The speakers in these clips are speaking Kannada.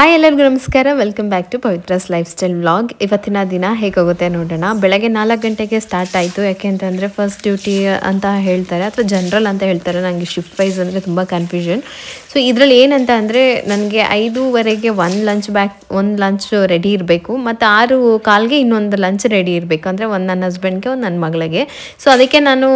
ಹಾಯ್ ಎಲ್ಲರಿಗೂ ನಮಸ್ಕಾರ. Welcome back to Pavitra's lifestyle vlog. ಇವತ್ತಿನ ದಿನ ಹೇಗೋಗುತ್ತೆ ನೋಡೋಣ. ಬೆಳಗ್ಗೆ 4 ಗಂಟೆಗೆ ಸ್ಟಾರ್ಟ್ ಆಯಿತು. ಯಾಕೆ ಅಂತಂದರೆ ಫಸ್ಟ್ ಡ್ಯೂಟಿ ಅಂತ ಹೇಳ್ತಾರೆ ಅಥವಾ ಜನರಲ್ ಅಂತ ಹೇಳ್ತಾರೆ. ನನಗೆ ಶಿಫ್ಟ್ ವೈಸ್ ಅಂದರೆ ತುಂಬ ಕನ್ಫ್ಯೂಷನ್. ಸೊ ಇದರಲ್ಲಿ ಏನಂತ ಅಂದರೆ ನನಗೆ 5:15ಗೆ ಒಂದು ಲಂಚ್ ರೆಡಿ ಇರಬೇಕು ಮತ್ತು 6:15ಗೆ ಇನ್ನೊಂದು ಲಂಚ್ ರೆಡಿ ಇರಬೇಕು. ಅಂದರೆ ಒಂದು ನನ್ನ ಹಸ್ಬೆಂಡ್ಗೆ ಒಂದು ನನ್ನ ಮಗಳಿಗೆ. ಸೊ ಅದಕ್ಕೆ ನಾನು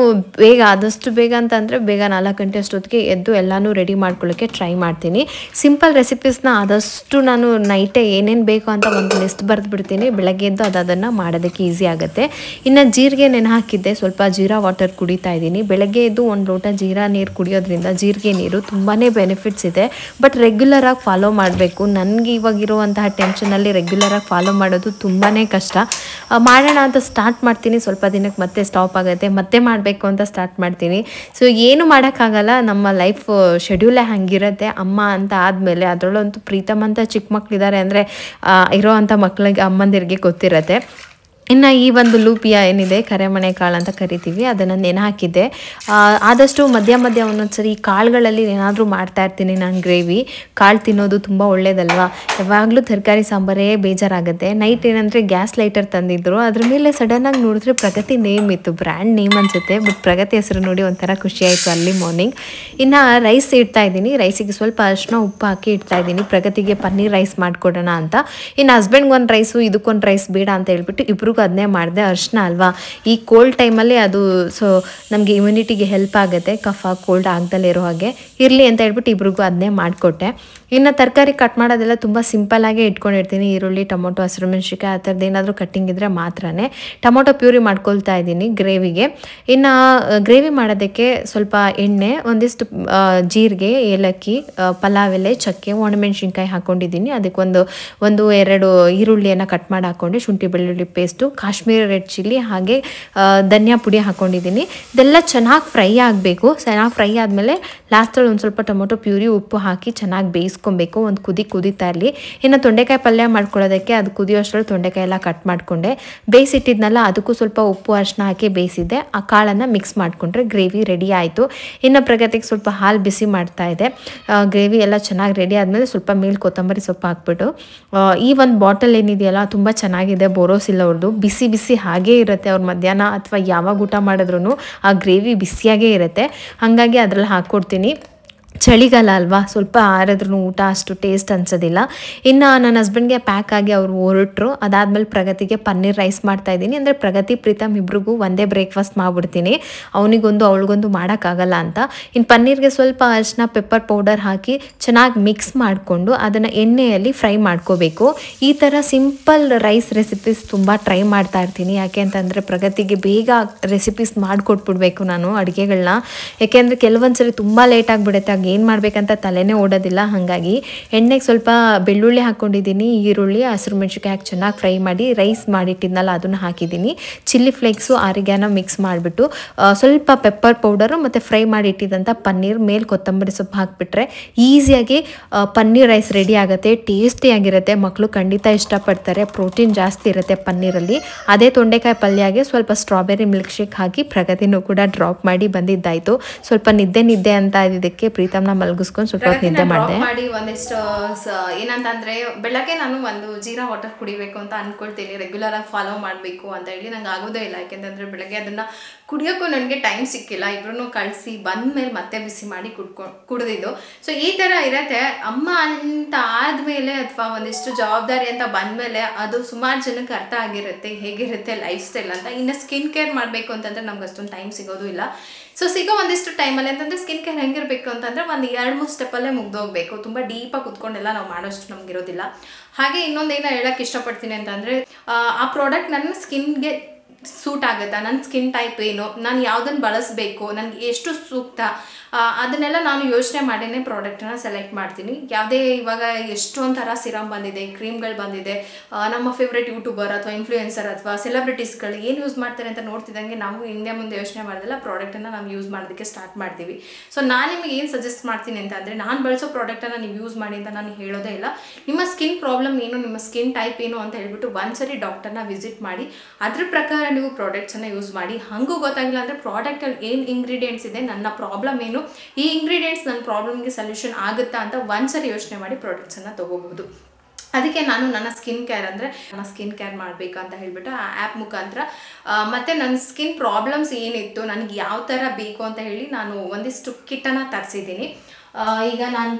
ಆದಷ್ಟು ಬೇಗ ಅಂತ ಅಂದರೆ ಬೇಗ 4 ಗಂಟೆ ಅಷ್ಟೊತ್ತಿಗೆ ಎದ್ದು ಎಲ್ಲನೂ ರೆಡಿ ಮಾಡ್ಕೊಳ್ಳೋಕ್ಕೆ ಟ್ರೈ ಮಾಡ್ತೀನಿ. ಸಿಂಪಲ್ ರೆಸಿಪೀಸ್ನ ಆದಷ್ಟು ನಾನು ನೈಟೇ ಏನೇನು ಬೇಕು ಅಂತ ಒಂದು ಲಿಸ್ಟ್ ಬರೆದು ಬಿಡ್ತೀನಿ. ಬೆಳಗ್ಗೆ ಎದ್ದು ಅದನ್ನು ಮಾಡೋದಕ್ಕೆ ಈಸಿ ಆಗುತ್ತೆ. ಇನ್ನು ಜೀರಿಗೆ ನೆನೆ ಹಾಕಿದ್ದೆ, ಸ್ವಲ್ಪ ಜೀರಾ ವಾಟರ್ ಕುಡಿತಾ ಇದ್ದೀನಿ. ಬೆಳಗ್ಗೆ ಎದ್ದು 1 ಲೋಟ ಜೀರಾ ನೀರು ಕುಡಿಯೋದ್ರಿಂದ ಜೀರಿಗೆ ನೀರು ತುಂಬಾ ಬೆನಿಫಿಟ್ಸ್ ಇದೆ. ಬಟ್ ರೆಗ್ಯುಲರಾಗಿ ಫಾಲೋ ಮಾಡಬೇಕು. ನನಗೆ ಇವಾಗಿರುವಂತಹ ಟೆನ್ಷನಲ್ಲಿ ರೆಗ್ಯುಲರಾಗಿ ಫಾಲೋ ಮಾಡೋದು ತುಂಬಾ ಕಷ್ಟ. ಮಾಡೋಣ ಅಂತ ಸ್ಟಾರ್ಟ್ ಮಾಡ್ತೀನಿ, ಸ್ವಲ್ಪ ದಿನಕ್ಕೆ ಮತ್ತೆ ಸ್ಟಾಪ್ ಆಗುತ್ತೆ, ಮತ್ತೆ ಮಾಡಬೇಕು ಅಂತ ಸ್ಟಾರ್ಟ್ ಮಾಡ್ತೀನಿ. ಸೊ ಏನು ಮಾಡೋಕ್ಕಾಗಲ್ಲ, ನಮ್ಮ ಲೈಫ್ ಶೆಡ್ಯೂಲೇ ಹಾಗಿರುತ್ತೆ. ಅಮ್ಮ ಅಂತ ಆದಮೇಲೆ ಅದರಲ್ಲಂತೂ ಪ್ರೀತಮ್ ಅಂತ ಚಿಕ್ಕ ಮಕ್ಕಳಿದ್ದಾರೆ ಅಂದರೆ ಇರೋ ಅಂಥ ಮಕ್ಕಳಿಗೆ ಅಮ್ಮಂದಿರಿಗೆ ಗೊತ್ತಿರುತ್ತೆ. ಇನ್ನು ಈ ಒಂದು ಲೂಪಿಯಾ ಏನಿದೆ, ಕರೆಮಣೆ ಕಾಳು ಅಂತ ಕರಿತೀವಿ, ಅದನ್ನು ನೆನೆ ಹಾಕಿದ್ದೆ. ಆದಷ್ಟು ಮಧ್ಯ ಒಂದೊಂದ್ಸರಿ ಕಾಳುಗಳಲ್ಲಿ ಏನಾದರೂ ಮಾಡ್ತಾಯಿರ್ತೀನಿ ನಾನು ಗ್ರೇವಿ. ಕಾಳು ತಿನ್ನೋದು ತುಂಬ ಒಳ್ಳೇದಲ್ವಾ. ಯಾವಾಗಲೂ ತರಕಾರಿ ಸಾಂಬಾರೇ ಬೇಜಾರಾಗುತ್ತೆ. ನೈಟ್ ಏನಂದರೆ ಗ್ಯಾಸ್ ಲೈಟರ್ ತಂದಿದ್ದರು, ಅದ್ರ ಮೇಲೆ ಸಡನ್ನಾಗಿ ನೋಡಿದ್ರೆ ಪ್ರಗತಿ ನೇಮ್ ಇತ್ತು, ಬ್ರ್ಯಾಂಡ್ ನೇಮ್ ಅನಿಸುತ್ತೆ. ಬಟ್ ಪ್ರಗತಿ ಹೆಸರು ನೋಡಿ ಒಂಥರ ಖುಷಿ ಆಯಿತು ಅಲ್ಲಿ ಮಾರ್ನಿಂಗ್. ಇನ್ನು ರೈಸ್ ಇಡ್ತಾಯಿದ್ದೀನಿ. ರೈಸಿಗೆ ಸ್ವಲ್ಪ ಅರಿಶಿನ ಉಪ್ಪು ಹಾಕಿ ಇಡ್ತಾಯಿದ್ದೀನಿ. ಪ್ರಗತಿಗೆ ಪನ್ನೀರ್ ರೈಸ್ ಮಾಡಿಕೊಡೋಣ ಅಂತ. ಇನ್ನು ಹಸ್ಬೆಂಡ್ಗೆ ಒಂದು ರೈಸು, ಇದಕ್ಕೊಂದು ರೈಸ್ ಬೇಡ ಅಂತ ಹೇಳ್ಬಿಟ್ಟು ಇಬ್ಬರು ಅದನ್ನೇ ಮಾಡಿದೆ. ಅರಿಶಿನ ಅಲ್ವಾ, ಈ ಕೋಲ್ಡ್ ಟೈಮಲ್ಲಿ ಅದು ಸೊ ನಮಗೆ ಇಮ್ಯುನಿಟಿಗೆ ಹೆಲ್ಪ್ ಆಗುತ್ತೆ, ಕಫ ಕೋಲ್ಡ್ ಆಗ್ದಲ್ಲೇ ಇರೋ ಹಾಗೆ ಇರಲಿ ಅಂತ ಹೇಳ್ಬಿಟ್ಟು ಇಬ್ರಿಗೂ ಅದನ್ನೇ ಮಾಡಿಕೊಟ್ಟೆ. ಇನ್ನು ತರಕಾರಿ ಕಟ್ ಮಾಡೋದೆಲ್ಲ ತುಂಬ ಸಿಂಪಲ್ಲಾಗೇ ಇಟ್ಕೊಂಡಿರ್ತೀನಿ. ಈರುಳ್ಳಿ, ಟೊಮೊಟೊ, ಹಸಿರು ಮೆಣಸಿನ್ಕಾಯಿ ಆ ಥರದ್ದು ಏನಾದರೂ ಕಟ್ಟಿಂಗ್ ಇದ್ದರೆ ಮಾತ್ರನೇ. ಟೊಮೊಟೊ ಪ್ಯೂರಿ ಮಾಡ್ಕೊಳ್ತಾ ಇದ್ದೀನಿ ಗ್ರೇವಿಗೆ. ಇನ್ನು ಗ್ರೇವಿ ಮಾಡೋದಕ್ಕೆ ಸ್ವಲ್ಪ ಎಣ್ಣೆ, ಒಂದಿಷ್ಟು ಜೀರಿಗೆ, ಏಲಕ್ಕಿ, ಪಲಾವ್ ಎಲೆ, ಚಕ್ಕೆ, ಒಣಮೆಣಸಿನ್ಕಾಯಿ ಹಾಕ್ಕೊಂಡಿದ್ದೀನಿ. ಅದಕ್ಕೆ ಒಂದು 2 ಈರುಳ್ಳಿಯನ್ನು ಕಟ್ ಮಾಡಿ ಹಾಕ್ಕೊಂಡು, ಶುಂಠಿ ಬೆಳ್ಳುಳ್ಳಿ ಪೇಸ್ಟು, ಕಾಶ್ಮೀರಿ ರೆಡ್ ಚಿಲ್ಲಿ, ಹಾಗೆ ಧನಿಯಾ ಪುಡಿ ಹಾಕ್ಕೊಂಡಿದ್ದೀನಿ. ಇದೆಲ್ಲ ಚೆನ್ನಾಗಿ ಫ್ರೈ ಆಗಬೇಕು. ಚೆನ್ನಾಗಿ ಫ್ರೈ ಆದಮೇಲೆ ಲಾಸ್ಟಲ್ಲಿ ಒಂದು ಸ್ವಲ್ಪ ಟೊಮೊಟೊ ಪ್ಯೂರಿ, ಉಪ್ಪು ಹಾಕಿ ಚೆನ್ನಾಗಿ ಬೇಯಿಸ್ಕೊಬೇಕು. ಒಂದು ಕುದೀತಾ ಇರಲಿ. ಇನ್ನು ತೊಂಡೆಕಾಯಿ ಪಲ್ಯ ಮಾಡ್ಕೊಳ್ಳೋದಕ್ಕೆ ಅದು ಕುದಿಯೋಷ್ಟರಲ್ಲಿ ತೊಂಡೆಕಾಯಿ ಎಲ್ಲ ಕಟ್ ಮಾಡಿಕೊಂಡೆ. ಬೇಯಿಸಿಟ್ಟಿದ್ನಲ್ಲ, ಅದಕ್ಕೂ ಸ್ವಲ್ಪ ಉಪ್ಪು ಅರಿಶಿನ ಹಾಕಿ ಬೇಯಿಸಿದ್ದೆ. ಆ ಕಾಳನ್ನು ಮಿಕ್ಸ್ ಮಾಡಿಕೊಂಡ್ರೆ ಗ್ರೇವಿ ರೆಡಿ ಆಯಿತು. ಇನ್ನು ಪ್ರಗತಿಗೆ ಸ್ವಲ್ಪ ಹಾಲು ಬಿಸಿ ಮಾಡ್ತಾ ಇದೆ. ಗ್ರೇವಿ ಎಲ್ಲ ಚೆನ್ನಾಗಿ ರೆಡಿ ಆದಮೇಲೆ ಸ್ವಲ್ಪ ಮೇಲೆ ಕೊತ್ತಂಬರಿ ಸೊಪ್ಪು ಹಾಕ್ಬಿಟ್ಟು, ಈ ಒಂದು ಬಾಟಲ್ ಏನಿದೆಯಲ್ಲ ತುಂಬ ಚೆನ್ನಾಗಿದೆ, ಬೋರೋಸಿಲ್ ಅವ್ರದ್ದು. ಬಿಸಿ ಹಾಗೇ ಇರುತ್ತೆ. ಅವ್ರು ಮಧ್ಯಾಹ್ನ ಅಥವಾ ಯಾವಾಗ ಊಟ ಮಾಡಿದ್ರೂ ಆ ಗ್ರೇವಿ ಬಿಸಿಯಾಗೇ ಇರುತ್ತೆ. ಹಾಗಾಗಿ ಅದರಲ್ಲಿ ಹಾಕ್ಕೊಡ್ತೀನಿ. ಚಳಿಗಾಲ ಅಲ್ವಾ, ಸ್ವಲ್ಪ ಆರಿದ್ರೂ ಊಟ ಅಷ್ಟು ಟೇಸ್ಟ್ ಅನ್ಸೋದಿಲ್ಲ. ಇನ್ನು ನನ್ನ ಹಸ್ಬೆಂಡ್ಗೆ ಪ್ಯಾಕ್ ಆಗಿ ಅವರು ಹೊರಟರು. ಅದಾದಮೇಲೆ ಪ್ರಗತಿಗೆ ಪನ್ನೀರ್ ರೈಸ್ ಮಾಡ್ತಾಯಿದ್ದೀನಿ. ಅಂದರೆ ಪ್ರಗತಿ ಪ್ರೀತಮ್ ಇಬ್ರಿಗೂ ಒಂದೇ ಬ್ರೇಕ್ಫಾಸ್ಟ್ ಮಾಡಿಬಿಡ್ತೀನಿ, ಅವನಿಗೊಂದು ಅವಳಿಗೊಂದು ಮಾಡೋಕ್ಕಾಗಲ್ಲ ಅಂತ. ಇನ್ನು ಪನ್ನೀರ್ಗೆ ಸ್ವಲ್ಪ ಅರಿಶಿನ, ಪೆಪ್ಪರ್ ಪೌಡರ್ ಹಾಕಿ ಚೆನ್ನಾಗಿ ಮಿಕ್ಸ್ ಮಾಡಿಕೊಂಡು ಅದನ್ನು ಎಣ್ಣೆಯಲ್ಲಿ ಫ್ರೈ ಮಾಡ್ಕೋಬೇಕು. ಈ ಥರ ಸಿಂಪಲ್ ರೈಸ್ ರೆಸಿಪೀಸ್ ತುಂಬ ಟ್ರೈ ಮಾಡ್ತಾ ಇರ್ತೀನಿ. ಯಾಕೆ ಅಂತಂದರೆ ಪ್ರಗತಿಗೆ ಬೇಗ ರೆಸಿಪೀಸ್ ಮಾಡಿಕೊಟ್ಬಿಡ್ಬೇಕು ನಾನು ಅಡುಗೆಗಳನ್ನ. ಯಾಕೆಂದರೆ ಕೆಲವೊಂದ್ಸರಿ ತುಂಬ ಲೇಟ್ ಆಗಿಬಿಡುತ್ತೆ, ಏನು ಮಾಡಬೇಕಂತ ತಲೆನೇ ಓಡೋದಿಲ್ಲ. ಹಾಗಾಗಿ ಎಣ್ಣೆಗೆ ಸ್ವಲ್ಪ ಬೆಳ್ಳುಳ್ಳಿ ಹಾಕ್ಕೊಂಡಿದ್ದೀನಿ, ಈರುಳ್ಳಿ, ಹಸಿರು ಮೆಣಸಿನ್ಕಾಯಿ ಹಾಕಿ ಚೆನ್ನಾಗಿ ಫ್ರೈ ಮಾಡಿ ರೈಸ್ ಮಾಡಿಟ್ಟಿದ್ನಲ್ಲ ಅದನ್ನು ಹಾಕಿದ್ದೀನಿ. ಚಿಲ್ಲಿ ಫ್ಲೇಕ್ಸು, ಆರಿಗ್ಯಾನೋ ಮಿಕ್ಸ್ ಮಾಡಿಬಿಟ್ಟು ಸ್ವಲ್ಪ ಪೆಪ್ಪರ್ ಪೌಡರು ಮತ್ತು ಫ್ರೈ ಮಾಡಿಟ್ಟಿದ್ದಂಥ ಪನ್ನೀರ್ ಮೇಲೆ ಕೊತ್ತಂಬರಿ ಸೊಪ್ಪು ಹಾಕಿಬಿಟ್ರೆ ಈಸಿಯಾಗಿ ಪನ್ನೀರ್ ರೈಸ್ ರೆಡಿ ಆಗುತ್ತೆ. ಟೇಸ್ಟಿಯಾಗಿರುತ್ತೆ, ಮಕ್ಕಳು ಖಂಡಿತ ಇಷ್ಟಪಡ್ತಾರೆ. ಪ್ರೋಟೀನ್ ಜಾಸ್ತಿ ಇರುತ್ತೆ ಪನ್ನೀರಲ್ಲಿ. ಅದೇ ತೊಂಡೆಕಾಯಿ ಪಲ್ಯಗೆ ಸ್ವಲ್ಪ ಸ್ಟ್ರಾಬೆರಿ ಮಿಲ್ಕ್ ಶೇಕ್ ಹಾಕಿ ಪ್ರಗತಿನೂ ಕೂಡ ಡ್ರಾಪ್ ಮಾಡಿ ಬಂದಿದ್ದಾಯಿತು. ಸ್ವಲ್ಪ ನಿದ್ದೆ ಅಂತ ಇದಕ್ಕೆ ಪ್ರೀತಮ್ನ ಮಲಗಿಸ್ಕೊಂಡು ಸ್ವಲ್ಪ ನಿದ್ದೆ ಮಾಡಿ ಒಂದಿಷ್ಟು ಏನಂತಂದರೆ ಬೆಳಗ್ಗೆ ನಾನು ಒಂದು ಜೀರಾ ವಾಟರ್ ಕುಡಿಬೇಕು ಅಂತ ಅಂದ್ಕೊಳ್ತೀನಿ. ರೆಗ್ಯುಲರ್ ಆಗಿ ಫಾಲೋ ಮಾಡಬೇಕು ಅಂತ ಹೇಳಿ ನಂಗೆ ಆಗೋದೇ ಇಲ್ಲ. ಯಾಕೆಂತಂದರೆ ಬೆಳಗ್ಗೆ ಅದನ್ನು ಕುಡಿಯೋಕ್ಕೂ ನನಗೆ ಟೈಮ್ ಸಿಕ್ಕಿಲ್ಲ. ಇಬ್ಬರೂ ಕಳಿಸಿ ಬಂದಮೇಲೆ ಮತ್ತೆ ಬಿಸಿ ಮಾಡಿ ಕುಡಿದಿದ್ದು. ಸೊ ಈ ಥರ ಇರುತ್ತೆ. ಅಮ್ಮ ಅಂತ ಆದಮೇಲೆ ಅಥವಾ ಒಂದಿಷ್ಟು ಜವಾಬ್ದಾರಿ ಅಂತ ಬಂದಮೇಲೆ ಅದು ಸುಮಾರು ಜನಕ್ಕೆ ಅರ್ಥ ಆಗಿರುತ್ತೆ ಹೇಗಿರುತ್ತೆ ಲೈಫ್ ಸ್ಟೈಲ್ ಅಂತ. ಇನ್ನು ಸ್ಕಿನ್ ಕೇರ್ ಮಾಡಬೇಕು ಅಂತಂದರೆ ನಮ್ಗೆ ಅಷ್ಟೊಂದು ಟೈಮ್ ಸಿಗೋದು ಇಲ್ಲ. ಸೊ ಸಿಗೋ ಒಂದಿಷ್ಟು ಟೈಮಲ್ಲಿ ಅಂತಂದರೆ ಸ್ಕಿನ್ ಕೇರ್ ಹೆಂಗಿರಬೇಕು ಅಂತಂದರೆ ಒಂದು 2-3 ಸ್ಟೆಪ್ಪಲ್ಲೇ ಮುಗ್ದೋಗ್ಬೇಕು. ತುಂಬ ಡೀಪಾಗಿ ಕುತ್ಕೊಂಡೆಲ್ಲ ನಾವು ಮಾಡೋಷ್ಟು ನಮಗಿರೋದಿಲ್ಲ. ಹಾಗೆ ಇನ್ನೊಂದೇನೋ ಹೇಳೋಕ್ಕೆ ಇಷ್ಟಪಡ್ತೀನಿ ಅಂತಂದರೆ ಆ ಪ್ರಾಡಕ್ಟ್ ನನ್ನ ಸ್ಕಿನ್ಗೆ ಸೂಟ್ ಆಗುತ್ತಾ, ನನ್ನ ಸ್ಕಿನ್ ಟೈಪ್ ಏನು, ನಾನು ಯಾವುದನ್ನು ಬಳಸಬೇಕು, ನನಗೆ ಎಷ್ಟು ಸೂಕ್ತ, ಅದನ್ನೆಲ್ಲ ನಾನು ಯೋಚನೆ ಮಾಡಿನೇ ಪ್ರಾಡಕ್ಟನ್ನು ಸೆಲೆಕ್ಟ್ ಮಾಡ್ತೀನಿ. ಯಾವುದೇ ಇವಾಗ ಎಷ್ಟೊಂದು ಥರ ಸಿರಮ್ ಬಂದಿದೆ, ಕ್ರೀಮ್ಗಳು ಬಂದಿದೆ. ನಮ್ಮ ಫೇವ್ರೆಟ್ ಯೂಟ್ಯೂಬರ್ ಅಥವಾ ಇನ್ಫ್ಲೂಯೆನ್ಸರ್ ಅಥವಾ ಸೆಲೆಬ್ರಿಟೀಸ್ಗಳು ಏನು ಯೂಸ್ ಮಾಡ್ತಾರೆ ಅಂತ ನೋಡ್ತಿದ್ದಂಗೆ ನಾವು ಹಿಂದೆ ಮುಂದೆ ಯೋಚನೆ ಮಾಡೋದಿಲ್ಲ, ಪ್ರಾಡಕ್ಟನ್ನು ನಾವು ಯೂಸ್ ಮಾಡೋದಕ್ಕೆ ಸ್ಟಾರ್ಟ್ ಮಾಡ್ತೀವಿ. ಸೊ ನಾನು ನಿಮಗೆ ಏನು ಸಜೆಸ್ಟ್ ಮಾಡ್ತೀನಿ ಅಂತಂದರೆ, ನಾನು ಬಳಸೋ ಪ್ರಾಡಕ್ಟನ್ನು ನೀವು ಯೂಸ್ ಮಾಡಿ ಅಂತ ನಾನು ಹೇಳೋದೇ ಇಲ್ಲ. ನಿಮ್ಮ ಸ್ಕಿನ್ ಪ್ರಾಬ್ಲಮ್ ಏನು, ನಿಮ್ಮ ಸ್ಕಿನ್ ಟೈಪ್ ಏನು ಅಂತ ಹೇಳ್ಬಿಟ್ಟು ಒಂದ್ಸರಿ ಡಾಕ್ಟರ್ನ ವಿಸಿಟ್ ಮಾಡಿ ಅದ್ರ ಪ್ರಕಾರ ನೀವು ಪ್ರಾಡಕ್ಟ್ಸನ್ನು ಯೂಸ್ ಮಾಡಿ. ಹಾಗೂ ಗೊತ್ತಾಗಿಲ್ಲ ಅಂದರೆ ಪ್ರಾಡಕ್ಟಲ್ಲಿ ಏನು ಇಂಗ್ರೀಡಿಯೆಂಟ್ಸ್ ಇದೆ, ನನ್ನ ಪ್ರಾಬ್ಲಮ್ ಏನು, ಈ ಇಂಗ್ರೀಡಿಯೆಂಟ್ಸ್ ನನ್ನ ಪ್ರಾಬ್ಲಮ್ಗೆ ಸೊಲ್ಯೂಷನ್ ಆಗುತ್ತಾ ಅಂತ ಒಂದ್ಸರಿ ಯೋಚನೆ ಮಾಡಿ ಪ್ರಾಡಕ್ಟ್ಸನ್ನು ತೊಗೋಬಹುದು. ಅದಕ್ಕೆ ನಾನು ನನ್ನ ಸ್ಕಿನ್ ಕೇರ್ ಅಂದರೆ ನನ್ನ ಸ್ಕಿನ್ ಕೇರ್ ಮಾಡಬೇಕು ಅಂತ ಹೇಳ್ಬಿಟ್ಟು ಆ ಆ್ಯಪ್ ಮುಖಾಂತರ ಮತ್ತು ನನ್ನ ಸ್ಕಿನ್ ಪ್ರಾಬ್ಲಮ್ಸ್ ಏನಿತ್ತು ನನಗೆ ಯಾವ ಥರ ಬೇಕು ಅಂತ ಹೇಳಿ ನಾನು ಒಂದಿಷ್ಟು ಕಿಟ್ಟನ್ನು ತರಿಸಿದ್ದೀನಿ.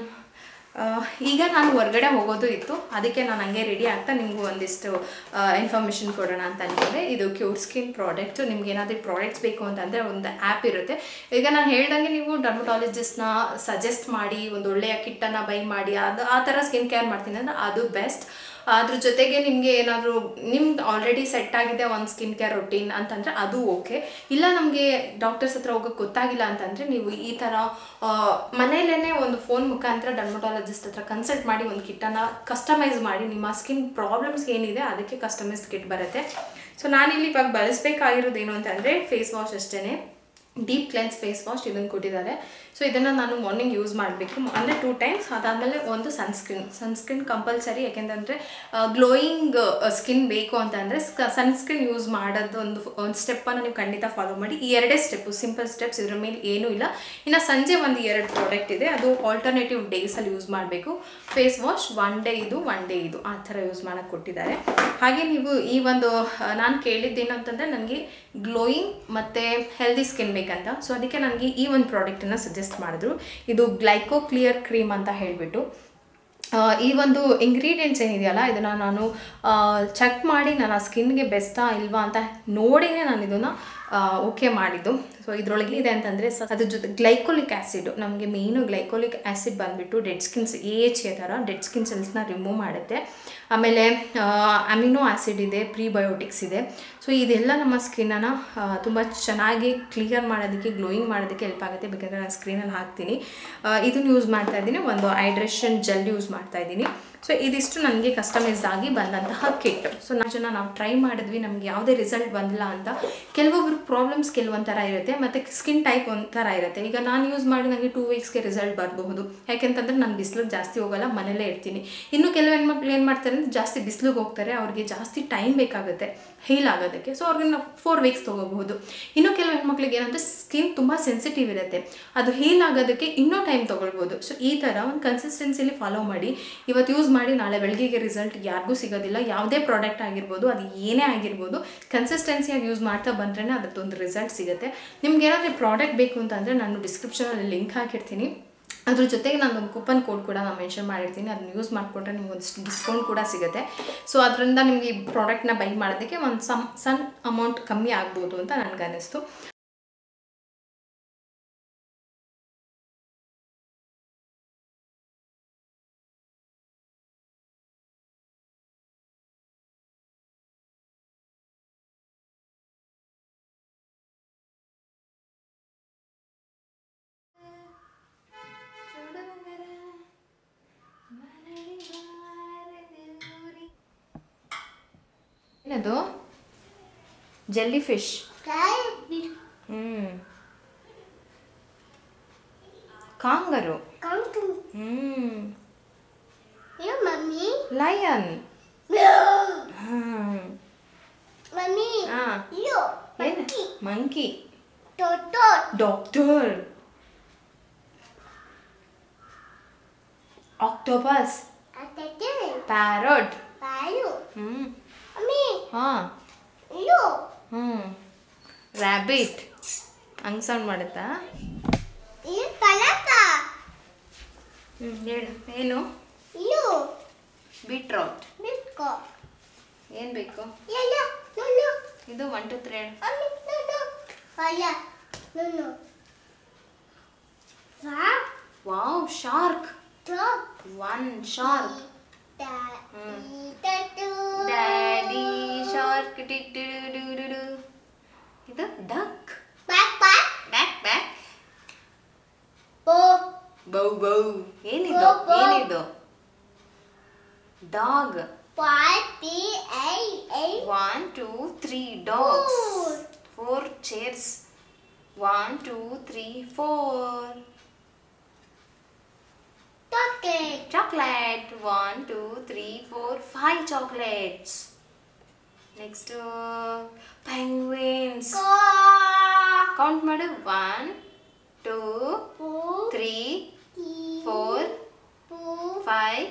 ಈಗ ನಾನು ಹೊರಗಡೆ ಹೋಗೋದು ಇತ್ತು, ಅದಕ್ಕೆ ನಾನು ಹಂಗೆ ರೆಡಿ ಆಗ್ತಾ ನಿಮಗೂ ಒಂದಿಷ್ಟು ಇನ್ಫಾರ್ಮೇಷನ್ ಕೊಡೋಣ ಅಂತ ಅಂದ್ಕೊಂಡೆ. ಇದು ಕ್ಯೂರ್ ಸ್ಕಿನ್ ಪ್ರಾಡಕ್ಟು. ನಿಮ್ಗೆ ಏನಾದರೂ ಪ್ರಾಡಕ್ಟ್ಸ್ ಬೇಕು ಅಂತಂದರೆ ಒಂದು ಆ್ಯಪ್ ಇರುತ್ತೆ. ಈಗ ನಾನು ಹೇಳ್ದಂಗೆ ನೀವು ಡರ್ಮಟಾಲಜಿಸ್ಟ್ನ ಸಜೆಸ್ಟ್ ಮಾಡಿ ಒಂದು ಒಳ್ಳೆಯ ಕಿಟ್ಟನ್ನು ಬೈ ಮಾಡಿ ಆ ಥರ ಸ್ಕಿನ್ ಕೇರ್ ಮಾಡ್ತೀನಿ ಅಂದರೆ ಅದು ಬೆಸ್ಟ್. ಅದ್ರ ಜೊತೆಗೆ ನಿಮಗೆ ಏನಾದರೂ ನಿಮ್ದು ಆಲ್ರೆಡಿ ಸೆಟ್ ಆಗಿದೆ ಒಂದು ಸ್ಕಿನ್ ಕೇರ್ ರೊಟೀನ್ ಅಂತಂದರೆ ಅದು ಓಕೆ. ಇಲ್ಲ ನಮಗೆ ಡಾಕ್ಟರ್ಸ್ ಹತ್ರ ಹೋಗೋಕ್ಕೆ ಗೊತ್ತಾಗಿಲ್ಲ ಅಂತಂದರೆ ನೀವು ಈ ಥರ ಮನೆಯಲ್ಲೇ ಒಂದು ಫೋನ್ ಮುಖಾಂತರ ಡರ್ಮಟಾಲಜಿಸ್ಟ್ ಹತ್ರ ಕನ್ಸಲ್ಟ್ ಮಾಡಿ ಒಂದು ಕಿಟ್ಟನ್ನು ಕಸ್ಟಮೈಸ್ ಮಾಡಿ ನಿಮ್ಮ ಸ್ಕಿನ್ ಪ್ರಾಬ್ಲಮ್ಸ್ ಏನಿದೆ ಅದಕ್ಕೆ ಕಸ್ಟಮೈಸ್ಡ್ ಕಿಟ್ ಬರುತ್ತೆ. ಸೊ ನಾನಿಲ್ಲಿ ಇವಾಗ ಬಳಸಬೇಕಾಗಿರೋದೇನು ಅಂತಂದರೆ ಫೇಸ್ ವಾಶ್ ಅಷ್ಟೇ, ಡೀಪ್ ಕ್ಲೆನ್ಸ್ ಫೇಸ್ ವಾಶ್ ಇದನ್ನು ಕೊಟ್ಟಿದ್ದಾರೆ. ಸೊ ಇದನ್ನು ನಾನು ಮಾರ್ನಿಂಗ್ ಯೂಸ್ ಮಾಡಬೇಕು ಅಂದರೆ 2 ಟೈಮ್ಸ್. ಅದಾದಮೇಲೆ ಒಂದು ಸನ್ಸ್ಕ್ರೀನ್ ಕಂಪಲ್ಸರಿ, ಯಾಕೆಂತಂದರೆ ಗ್ಲೋಯಿಂಗ್ ಸ್ಕಿನ್ ಬೇಕು ಅಂತಂದರೆ ಸನ್ಸ್ಕ್ರೀನ್ ಯೂಸ್ ಮಾಡೋದು ಒಂದು ಸ್ಟೆಪ್ಪನ್ನು ನೀವು ಖಂಡಿತ ಫಾಲೋ ಮಾಡಿ. ಈ 2 ಸ್ಟೆಪ್ಪು ಸಿಂಪಲ್ ಸ್ಟೆಪ್ಸ್, ಇದ್ರ ಮೇಲೆ ಏನೂ ಇಲ್ಲ. ಇನ್ನು ಸಂಜೆ ಒಂದು 2 ಪ್ರಾಡಕ್ಟ್ ಇದೆ, ಅದು ಆಲ್ಟರ್ನೇಟಿವ್ ಡೇಸಲ್ಲಿ ಯೂಸ್ ಮಾಡಬೇಕು. ಫೇಸ್ ವಾಶ್ 1 ಡೇ ಇದು 1 ಡೇ ಇದು ಆ ಥರ ಯೂಸ್ ಮಾಡೋಕ್ಕೆ ಕೊಟ್ಟಿದ್ದಾರೆ. ಹಾಗೆ ನೀವು ಈ ಒಂದು ನಾನು ಕೇಳಿದ್ದೇನು ಅಂತಂದರೆ ನನಗೆ ಗ್ಲೋಯಿಂಗ್ ಮತ್ತು ಹೆಲ್ದಿ ಸ್ಕಿನ್ ಬೇಕಂತ. ಸೊ ಅದಕ್ಕೆ ನನಗೆ ಈ ಒಂದು ಪ್ರಾಡಕ್ಟನ್ನು ಸಜೆಸ್ಟ್ ಮಾಡಿದ್ರು. ಇದು ಗ್ಲೈಕೋ ಕ್ಲಿಯರ್ ಕ್ರೀಮ್ ಅಂತ ಹೇಳಿಬಿಟ್ಟು. ಈ ಒಂದು ಇಂಗ್ರೀಡಿಯೆಂಟ್ಸ್ ಏನಿದೆಯಲ್ಲ ಇದನ್ನು ನಾನು ಚೆಕ್ ಮಾಡಿ ನನ್ನ ಸ್ಕಿನ್ಗೆ ಬೆಸ್ಟಾ ಇಲ್ವಾ ಅಂತ ನೋಡಿನೇ ನಾನು ಇದನ್ನು ಓಕೆ ಮಾಡಿದ್ದು. ಸೊ ಇದರೊಳಗೆ ಇದೆ ಅಂತಂದರೆ ಅದ್ರ ಜೊತೆ ಗ್ಲೈಕೋಲಿಕ್ ಆ್ಯಸಿಡ್, ನಮಗೆ ಮೇಯ್ನು ಗ್ಲೈಕೋಲಿಕ್ ಆ್ಯಸಿಡ್ ಬಂದುಬಿಟ್ಟು ಡೆಡ್ ಸ್ಕಿನ್ಸ್ ಥರ ಡೆಡ್ ಸ್ಕಿನ್ ಸೆಲ್ಸ್ನ ರಿಮೂವ್ ಮಾಡುತ್ತೆ. ಆಮೇಲೆ ಅಮಿನೋ ಆ್ಯಸಿಡ್ ಇದೆ, ಪ್ರೀಬಯೋಟಿಕ್ಸ್ ಇದೆ. ಸೊ ಇದೆಲ್ಲ ನಮ್ಮ ಸ್ಕಿನ್ನನ್ನು ತುಂಬ ಚೆನ್ನಾಗಿ ಕ್ಲಿಯರ್ ಮಾಡೋದಕ್ಕೆ, ಗ್ಲೋಯಿಂಗ್ ಮಾಡೋದಕ್ಕೆ ಹೆಲ್ಪ್ ಆಗುತ್ತೆ. ಬೇಕಾದರೆ ನಾನು ಸ್ಕ್ರೀನಲ್ಲಿ ಹಾಕ್ತೀನಿ. ಇದನ್ನು ಯೂಸ್ ಮಾಡ್ತಾಯಿದ್ದೀನಿ, ಒಂದು ಹೈಡ್ರೇಷನ್ ಜೆಲ್ ಯೂಸ್ ಮಾಡ್ತಾಯಿದ್ದೀನಿ. ಸೊ ಇದಿಷ್ಟು ನನಗೆ ಕಸ್ಟಮೈಸ್ ಆಗಿ ಬಂದಂತಹ ಕಿಟ್. ಸೊ ನಾವು ಟ್ರೈ ಮಾಡಿದ್ವಿ, ನಮ್ಗೆ ಯಾವುದೇ ರಿಸಲ್ಟ್ ಬಂದಿಲ್ಲ ಅಂತ. ಕೆಲವೊಬ್ರು ಪ್ರಾಬ್ಲಮ್ಸ್ ಕೆಲವೊಂಥರ ಇರುತ್ತೆ ಮತ್ತು ಸ್ಕಿನ್ ಟೈಪ್ ಒಂಥರ ಇರುತ್ತೆ. ಈಗ ನಾನು ಯೂಸ್ ಮಾಡಿ ನನಗೆ 2 ವೀಕ್ಸ್ಗೆ ರಿಸಲ್ಟ್ ಬರಬಹುದು, ಯಾಕೆಂತಂದರೆ ನಾನು ಬಿಸಿಲಿಗೆ ಜಾಸ್ತಿ ಹೋಗಲ್ಲ, ಮನೇಲೇ ಇರ್ತೀನಿ. ಇನ್ನು ಕೆಲವು ಹೆಣ್ಮಕ್ಳು ಏನು ಮಾಡ್ತಾರೆ ಅಂದರೆ ಜಾಸ್ತಿ ಬಿಸಿಲಿಗೆ ಹೋಗ್ತಾರೆ, ಅವ್ರಿಗೆ ಜಾಸ್ತಿ ಟೈಮ್ ಬೇಕಾಗುತ್ತೆ ಹೀಲ್ ಆಗೋದಕ್ಕೆ. ಸೊ ಅವ್ರಿಗೆ ನಾವು 4 ವೀಕ್ಸ್ ತೊಗೋಬಹುದು. ಇನ್ನು ಕೆಲವು ಹೆಣ್ಮಕ್ಳಿಗೆ ಏನಂದರೆ ಸ್ಕಿನ್ ತುಂಬ ಸೆನ್ಸಿಟಿವ್ ಇರುತ್ತೆ, ಅದು ಹೀಲ್ ಆಗೋದಕ್ಕೆ ಇನ್ನೂ ಟೈಮ್ ತೊಗೊಳ್ಬೋದು. ಸೊ ಈ ಥರ ಒಂದು ಕನ್ಸಿಸ್ಟೆನ್ಸಿಲಿ ಫಾಲೋ ಮಾಡಿ ಇವತ್ತು ಯೂಸ್ ಮಾಡಿ ನಾಳೆ ಬೆಳಗ್ಗೆಗೆ ರಿಸಲ್ಟ್ ಯಾರಿಗೂ ಸಿಗೋದಿಲ್ಲ. ಯಾವುದೇ ಪ್ರಾಡಕ್ಟ್ ಆಗಿರ್ಬೋದು, ಅದು ಏನೇ ಆಗಿರ್ಬೋದು, ಕನ್ಸಿಸ್ಟೆನ್ಸಿಯಾಗಿ ಯೂಸ್ ಮಾಡ್ತಾ ಬಂದ್ರೇ ಅದರದ್ದೊಂದು ರಿಸಲ್ಟ್ ಸಿಗುತ್ತೆ. ನಿಮ್ಗೆ ಏನಾದರೂ ಪ್ರಾಡಕ್ಟ್ ಬೇಕು ಅಂತಂದರೆ ನಾನು ಡಿಸ್ಕ್ರಿಪ್ಷನಲ್ಲಿ ಲಿಂಕ್ ಹಾಕಿರ್ತೀನಿ. ಅದ್ರ ಜೊತೆಗೆ ನಾನೊಂದು ಕೂಪನ್ ಕೋಡ್ ಕೂಡ ನಾನು ಮೆನ್ಷನ್ ಮಾಡಿರ್ತೀನಿ. ಅದನ್ನ ಯೂಸ್ ಮಾಡಿಕೊಂಡ್ರೆ ನಿಮ್ಗೆ ಒಂದಿಷ್ಟು ಡಿಸ್ಕೌಂಟ್ ಕೂಡ ಸಿಗುತ್ತೆ. ಸೊ ಅದರಿಂದ ನಿಮಗೆ ಈ ಪ್ರಾಡಕ್ಟ್ನ ಬೈ ಮಾಡೋದಕ್ಕೆ ಒಂದು ಸಣ್ಣ ಅಮೌಂಟ್ ಕಮ್ಮಿ ಆಗ್ಬೋದು ಅಂತ ನನಗನ್ನಿಸ್ತು. ಏನದು? Jelly fish. Kangaroo. Lion. Monkey. Doctor. Octopus. Parrot. Rabbit. ಹಂಗೆ ಸೌಂಡ್ ಮಾಡುತ್ತಾ? ಹೇಳು ಏನು? ಬೀಟ್ರೋಟ್. ಏನು ಬೇಕು? ಇದು 1 2 3 wow, shark. 1 shark. Daddy shark. ಇದು ಡಕ್. ಬ್ಯಾಕ್. ಬೌ. ಏನಿದು? Dog. 1 2 3 dogs. 4 chairs. 1 2 3 4. Chocolate. 1 2 3 4 5 chocolates. Next penguins. Count ಮಾಡು. 1 2 3 4 5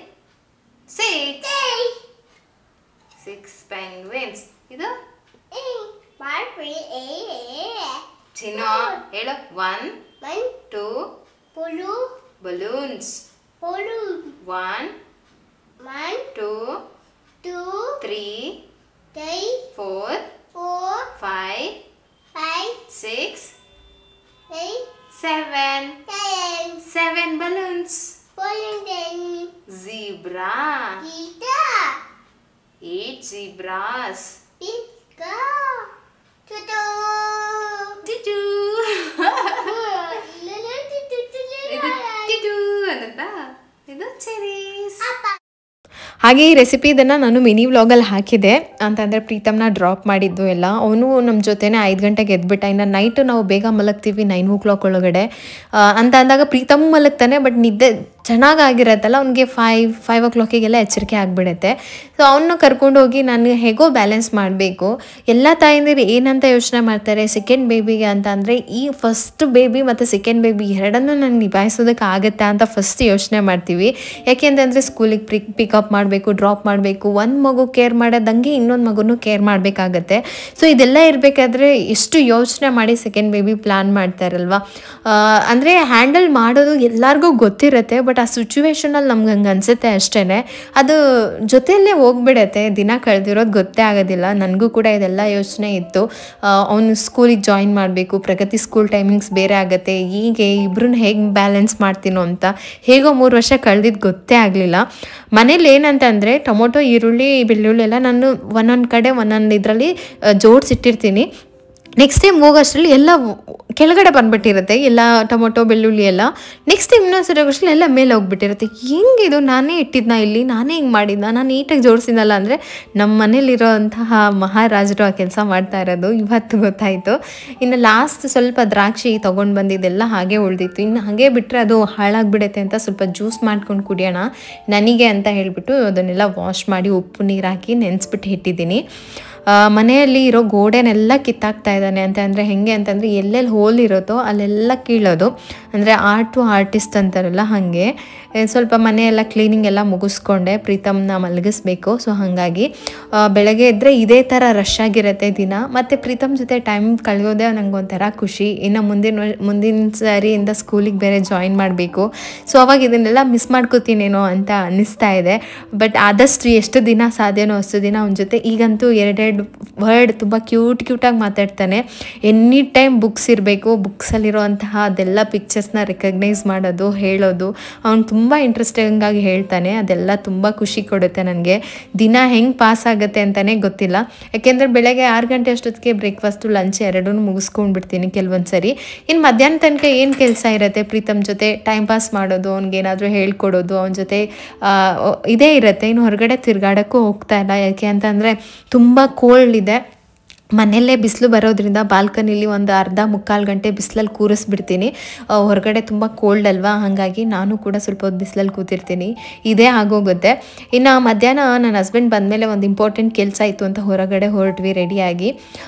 6. ಇದು ಚಿನ್ನು ಹೇಳು 1 2 balloons 1 2 3 4 5 6 7 balloons zebra 8 zebras tutu ಇದು ಅನ್ನುತ್ತಾ ಇದು ಚೆರೀಸ್. ಹಾಗೆ ಈ ರೆಸಿಪಿ ಇದನ್ನು ನಾನು ಮಿನಿ ವ್ಲಾಗಲ್ಲಿ ಹಾಕಿದೆ ಅಂತಂದರೆ ಪ್ರೀತಮ್ನ ಡ್ರಾಪ್ ಮಾಡಿದ್ದು ಎಲ್ಲ. ಅವನು ನಮ್ಮ ಜೊತೆನೇ 5 ಗಂಟೆಗೆ ಎದ್ಬಿಟ್ಟ. ಇನ್ನು ನೈಟು ನಾವು ಬೇಗ ಮಲಗ್ತೀವಿ 9 o'clock ಒಳಗಡೆ ಅಂತ ಅಂದಾಗ ಪ್ರೀತಮ್ ಮಲಗ್ತಾನೆ, ಬಟ್ ನಿದ್ದೆ ಚೆನ್ನಾಗಾಗಿರತ್ತಲ್ಲ ಅವ್ನಿಗೆ 5 o'clockಗೆಲ್ಲ ಎಚ್ಚರಿಕೆ ಆಗಿಬಿಡುತ್ತೆ. ಸೊ ಅವನ್ನ ಕರ್ಕೊಂಡು ಹೋಗಿ ನಾನು ಹೇಗೋ ಬ್ಯಾಲೆನ್ಸ್ ಮಾಡಬೇಕು. ಎಲ್ಲ ತಾಯಂದಿರು ಏನಂತ ಯೋಚನೆ ಮಾಡ್ತಾರೆ ಸೆಕೆಂಡ್ ಬೇಬಿಗೆ ಅಂತ ಅಂದರೆ, ಈ ಫಸ್ಟ್ ಬೇಬಿ ಮತ್ತು ಸೆಕೆಂಡ್ ಬೇಬಿ ಎರಡನ್ನೂ ನಾನು ನಿಭಾಯಿಸೋದಕ್ಕೆ ಆಗುತ್ತಾ ಅಂತ ಫಸ್ಟ್ ಯೋಚನೆ ಮಾಡ್ತೀವಿ. ಯಾಕೆಂತಂದರೆ ಸ್ಕೂಲಿಗೆ ಪಿಕಪ್ ಮಾಡಬೇಕು, ಡ್ರಾಪ್ ಮಾಡಬೇಕು, ಒಂದು ಮಗು ಕೇರ್ ಮಾಡೋದಂಗೆ ಇನ್ನೊಂದು ಮಗುನೂ ಕೇರ್ ಮಾಡಬೇಕಾಗತ್ತೆ. ಸೊ ಇದೆಲ್ಲ ಇರಬೇಕಾದ್ರೆ ಎಷ್ಟು ಯೋಚನೆ ಮಾಡಿ ಸೆಕೆಂಡ್ ಬೇಬಿ ಪ್ಲ್ಯಾನ್ ಮಾಡ್ತಾರಲ್ವ. ಅಂದರೆ ಹ್ಯಾಂಡಲ್ ಮಾಡೋದು ಎಲ್ಲರಿಗೂ ಗೊತ್ತಿರುತ್ತೆ, ಬಟ್ ಆ ಸಿಚುವೇಶನಲ್ಲಿ ನಮ್ಗೆ ಹಂಗೆ ಅನಿಸುತ್ತೆ ಅಷ್ಟೇ. ಅದು ಜೊತೆಯಲ್ಲೇ ಹೋಗ್ಬಿಡತ್ತೆ, ದಿನ ಕಳೆದಿರೋದು ಗೊತ್ತೇ ಆಗೋದಿಲ್ಲ. ನನಗೂ ಕೂಡ ಇದೆಲ್ಲ ಯೋಚನೆ ಇತ್ತು. ಅವನು ಸ್ಕೂಲಿಗೆ ಜಾಯಿನ್ ಮಾಡಬೇಕು, ಪ್ರಗತಿ ಸ್ಕೂಲ್ ಟೈಮಿಂಗ್ಸ್ ಬೇರೆ ಆಗುತ್ತೆ, ಹೀಗೆ ಇಬ್ಬರನ್ನ ಹೇಗೆ ಬ್ಯಾಲೆನ್ಸ್ ಮಾಡ್ತೀನೋ ಅಂತ. ಹೇಗೋ 3 ವರ್ಷ ಕಳೆದಿದ್ದು ಗೊತ್ತೇ ಆಗಲಿಲ್ಲ. ಮನೇಲಿ ಏನಂತಂದರೆ ಟೊಮೊಟೊ, ಈರುಳ್ಳಿ, ಬೆಳ್ಳುಳ್ಳಿ ಎಲ್ಲ ನಾನು ಒಂದೊಂದು ಕಡೆ ಒಂದೊಂದು ಇದರಲ್ಲಿ ಜೋಡಿಸಿಟ್ಟಿರ್ತೀನಿ. ನೆಕ್ಸ್ಟ್ ಟೈಮ್ ಹೋಗೋಷ್ಟರಲ್ಲಿ ಎಲ್ಲ ಕೆಳಗಡೆ ಬಂದುಬಿಟ್ಟಿರುತ್ತೆ, ಎಲ್ಲ ಟೊಮೊಟೊ ಬೆಳ್ಳುಳ್ಳಿ ಎಲ್ಲ. ನೆಕ್ಸ್ಟ್ ಟೈಮ್ ಇನ್ನೊಂದ್ಸರಿ ಹೋಗೋಷ್ಟರಲ್ಲಿ ಎಲ್ಲ ಮೇಲೆ ಹೋಗ್ಬಿಟ್ಟಿರುತ್ತೆ. ಹೆಂಗಿದು ನಾನೇ ಇಟ್ಟಿದ್ನ ಇಲ್ಲಿ, ನಾನೇ ಹಿಂಗೆ ಮಾಡಿದ್ನ, ನಾನು ನೀಟಾಗಿ ಜೋಡಿಸಿದ್ನಲ್ಲ ಅಂದರೆ ನಮ್ಮ ಮನೇಲಿರೋಂತಹ ಮಹಾರಾಜರು ಆ ಕೆಲಸ ಮಾಡ್ತಾ ಇರೋದು ಇವತ್ತು ಗೊತ್ತಾಯಿತು. ಇನ್ನು ಲಾಸ್ಟ್ ಸ್ವಲ್ಪ ದ್ರಾಕ್ಷಿ ತೊಗೊಂಡು ಬಂದಿದ್ದೆಲ್ಲ ಹಾಗೆ ಉಳಿದಿತ್ತು. ಇನ್ನು ಹಾಗೆ ಬಿಟ್ಟರೆ ಅದು ಹಾಳಾಗಿಬಿಡುತ್ತೆ ಅಂತ ಸ್ವಲ್ಪ ಜ್ಯೂಸ್ ಮಾಡ್ಕೊಂಡು ಕುಡಿಯೋಣ ನನಗೆ ಅಂತ ಹೇಳಿಬಿಟ್ಟು ಅದನ್ನೆಲ್ಲ ವಾಶ್ ಮಾಡಿ ಉಪ್ಪು ನೀರು ಹಾಕಿ ನೆನೆಸ್ಬಿಟ್ಟು ಇಟ್ಟಿದ್ದೀನಿ. ಮನೆಯಲ್ಲಿ ಇರೋ ಗೋಡೆನೆಲ್ಲ ಕಿತ್ತಾಕ್ತಾ ಇದ್ದಾನೆ. ಅಂದರೆ ಹೇಗೆ ಅಂತಂದರೆ ಎಲ್ಲೆಲ್ಲಿ ಹೋಲ್ ಇರುತ್ತೋ ಅಲ್ಲೆಲ್ಲ ಕೀಳೋದು. ಅಂದರೆ ಆರ್ಟಿಸ್ಟ್ ಅಂತಾರಲ್ಲ ಹಾಗೆ. ಸ್ವಲ್ಪ ಮನೆಯೆಲ್ಲ ಕ್ಲೀನಿಂಗ್ ಎಲ್ಲ ಮುಗಿಸ್ಕೊಂಡೆ, ಪ್ರೀತಮ್ನ ಮಲಗಿಸ್ಬೇಕು. ಸೊ ಹಾಗಾಗಿ ಬೆಳಗ್ಗೆ ಇದ್ದರೆ ಇದೇ ಥರ ರಶ್ ಆಗಿರುತ್ತೆ ದಿನ. ಮತ್ತು ಪ್ರೀತಮ್ ಜೊತೆ ಟೈಮ್ ಕಳೆಯೋದೇ ನನಗೊಂಥರ ಖುಷಿ. ಇನ್ನು ಮುಂದಿನ ಸಾರಿಯಿಂದ ಸ್ಕೂಲಿಗೆ ಬೇರೆ ಜಾಯಿನ್ ಮಾಡಬೇಕು. ಸೊ ಅವಾಗ ಇದನ್ನೆಲ್ಲ ಮಿಸ್ ಮಾಡ್ಕೋತೀನೇನೋ ಅಂತ ಅನ್ನಿಸ್ತಾ ಇದೆ. ಬಟ್ ಆದಷ್ಟು ಎಷ್ಟು ದಿನ ಸಾಧ್ಯನೋ ಅಷ್ಟು ದಿನ ಅವನ ಜೊತೆ. ಈಗಂತೂ 2 ವರ್ಡ್ ತುಂಬ ಕ್ಯೂಟಾಗಿ ಮಾತಾಡ್ತಾನೆ. ಎನಿ ಟೈಮ್ ಬುಕ್ಸ್ ಇರಬೇಕು, ಬುಕ್ಸಲ್ಲಿರುವಂತಹ ಅದೆಲ್ಲ ಪಿಕ್ಚರ್ಸ್ನ ರೆಕಗ್ನೈಸ್ ಮಾಡೋದು, ಹೇಳೋದು. ಅವ್ನು ತುಂಬ ಇಂಟ್ರೆಸ್ಟಿಂಗಾಗಿ ಹೇಳ್ತಾನೆ. ಅದೆಲ್ಲ ತುಂಬ ಖುಷಿ ಕೊಡುತ್ತೆ ನನಗೆ. ದಿನ ಹೆಂಗೆ ಪಾಸ್ ಆಗುತ್ತೆ ಅಂತಲೇ ಗೊತ್ತಿಲ್ಲ. ಯಾಕೆಂದರೆ ಬೆಳಗ್ಗೆ 6 ಗಂಟೆ ಅಷ್ಟೊತ್ತಿಗೆ ಬ್ರೇಕ್ಫಾಸ್ಟು ಲಂಚ್ ಎರಡೂ ಮುಗಿಸ್ಕೊಂಡ್ಬಿಡ್ತೀನಿ ಕೆಲವೊಂದು ಸರಿ. ಇನ್ನು ಮಧ್ಯಾಹ್ನ ತನಕ ಏನು ಕೆಲಸ ಇರುತ್ತೆ, ಪ್ರೀತಮ್ ಜೊತೆ ಟೈಮ್ ಪಾಸ್ ಮಾಡೋದು, ಅವ್ನಿಗೇನಾದರೂ ಹೇಳ್ಕೊಡೋದು, ಅವನ ಜೊತೆ ಇದೇ ಇರುತ್ತೆ. ಇನ್ನು ಹೊರಗಡೆ ತಿರುಗಾಡೋಕ್ಕೂ ಹೋಗ್ತಾ ಇಲ್ಲ. ಯಾಕೆ ಅಂತಂದರೆ ತುಂಬ ಕೋಲ್ಡ್ ಇದೆ. ಮನೆಯಲ್ಲೇ ಬಿಸಿಲು ಬರೋದ್ರಿಂದ ಬಾಲ್ಕನಿಲಿ ಒಂದು ಅರ್ಧ ಮುಕ್ಕಾಲು ಗಂಟೆ ಬಿಸಿಲಲ್ಲಿ ಕೂರಿಸ್ಬಿಡ್ತೀನಿ. ಹೊರಗಡೆ ತುಂಬ ಕೋಲ್ಡ್ ಅಲ್ವಾ, ಹಾಗಾಗಿ ನಾನು ಕೂಡ ಸ್ವಲ್ಪ ಹೊತ್ತು ಬಿಸಿಲಲ್ಲಿ ಕೂತಿರ್ತೀನಿ. ಇದೇ ಆಗೋಗುತ್ತೆ. ಇನ್ನು ಮಧ್ಯಾಹ್ನ ನನ್ನ ಹಸ್ಬೆಂಡ್ ಬಂದಮೇಲೆ ಒಂದು ಇಂಪಾರ್ಟೆಂಟ್ ಕೆಲಸ ಇತ್ತು ಅಂತ ಹೊರಗಡೆ ಹೊರಟ್ವಿ ರೆಡಿಯಾಗಿ.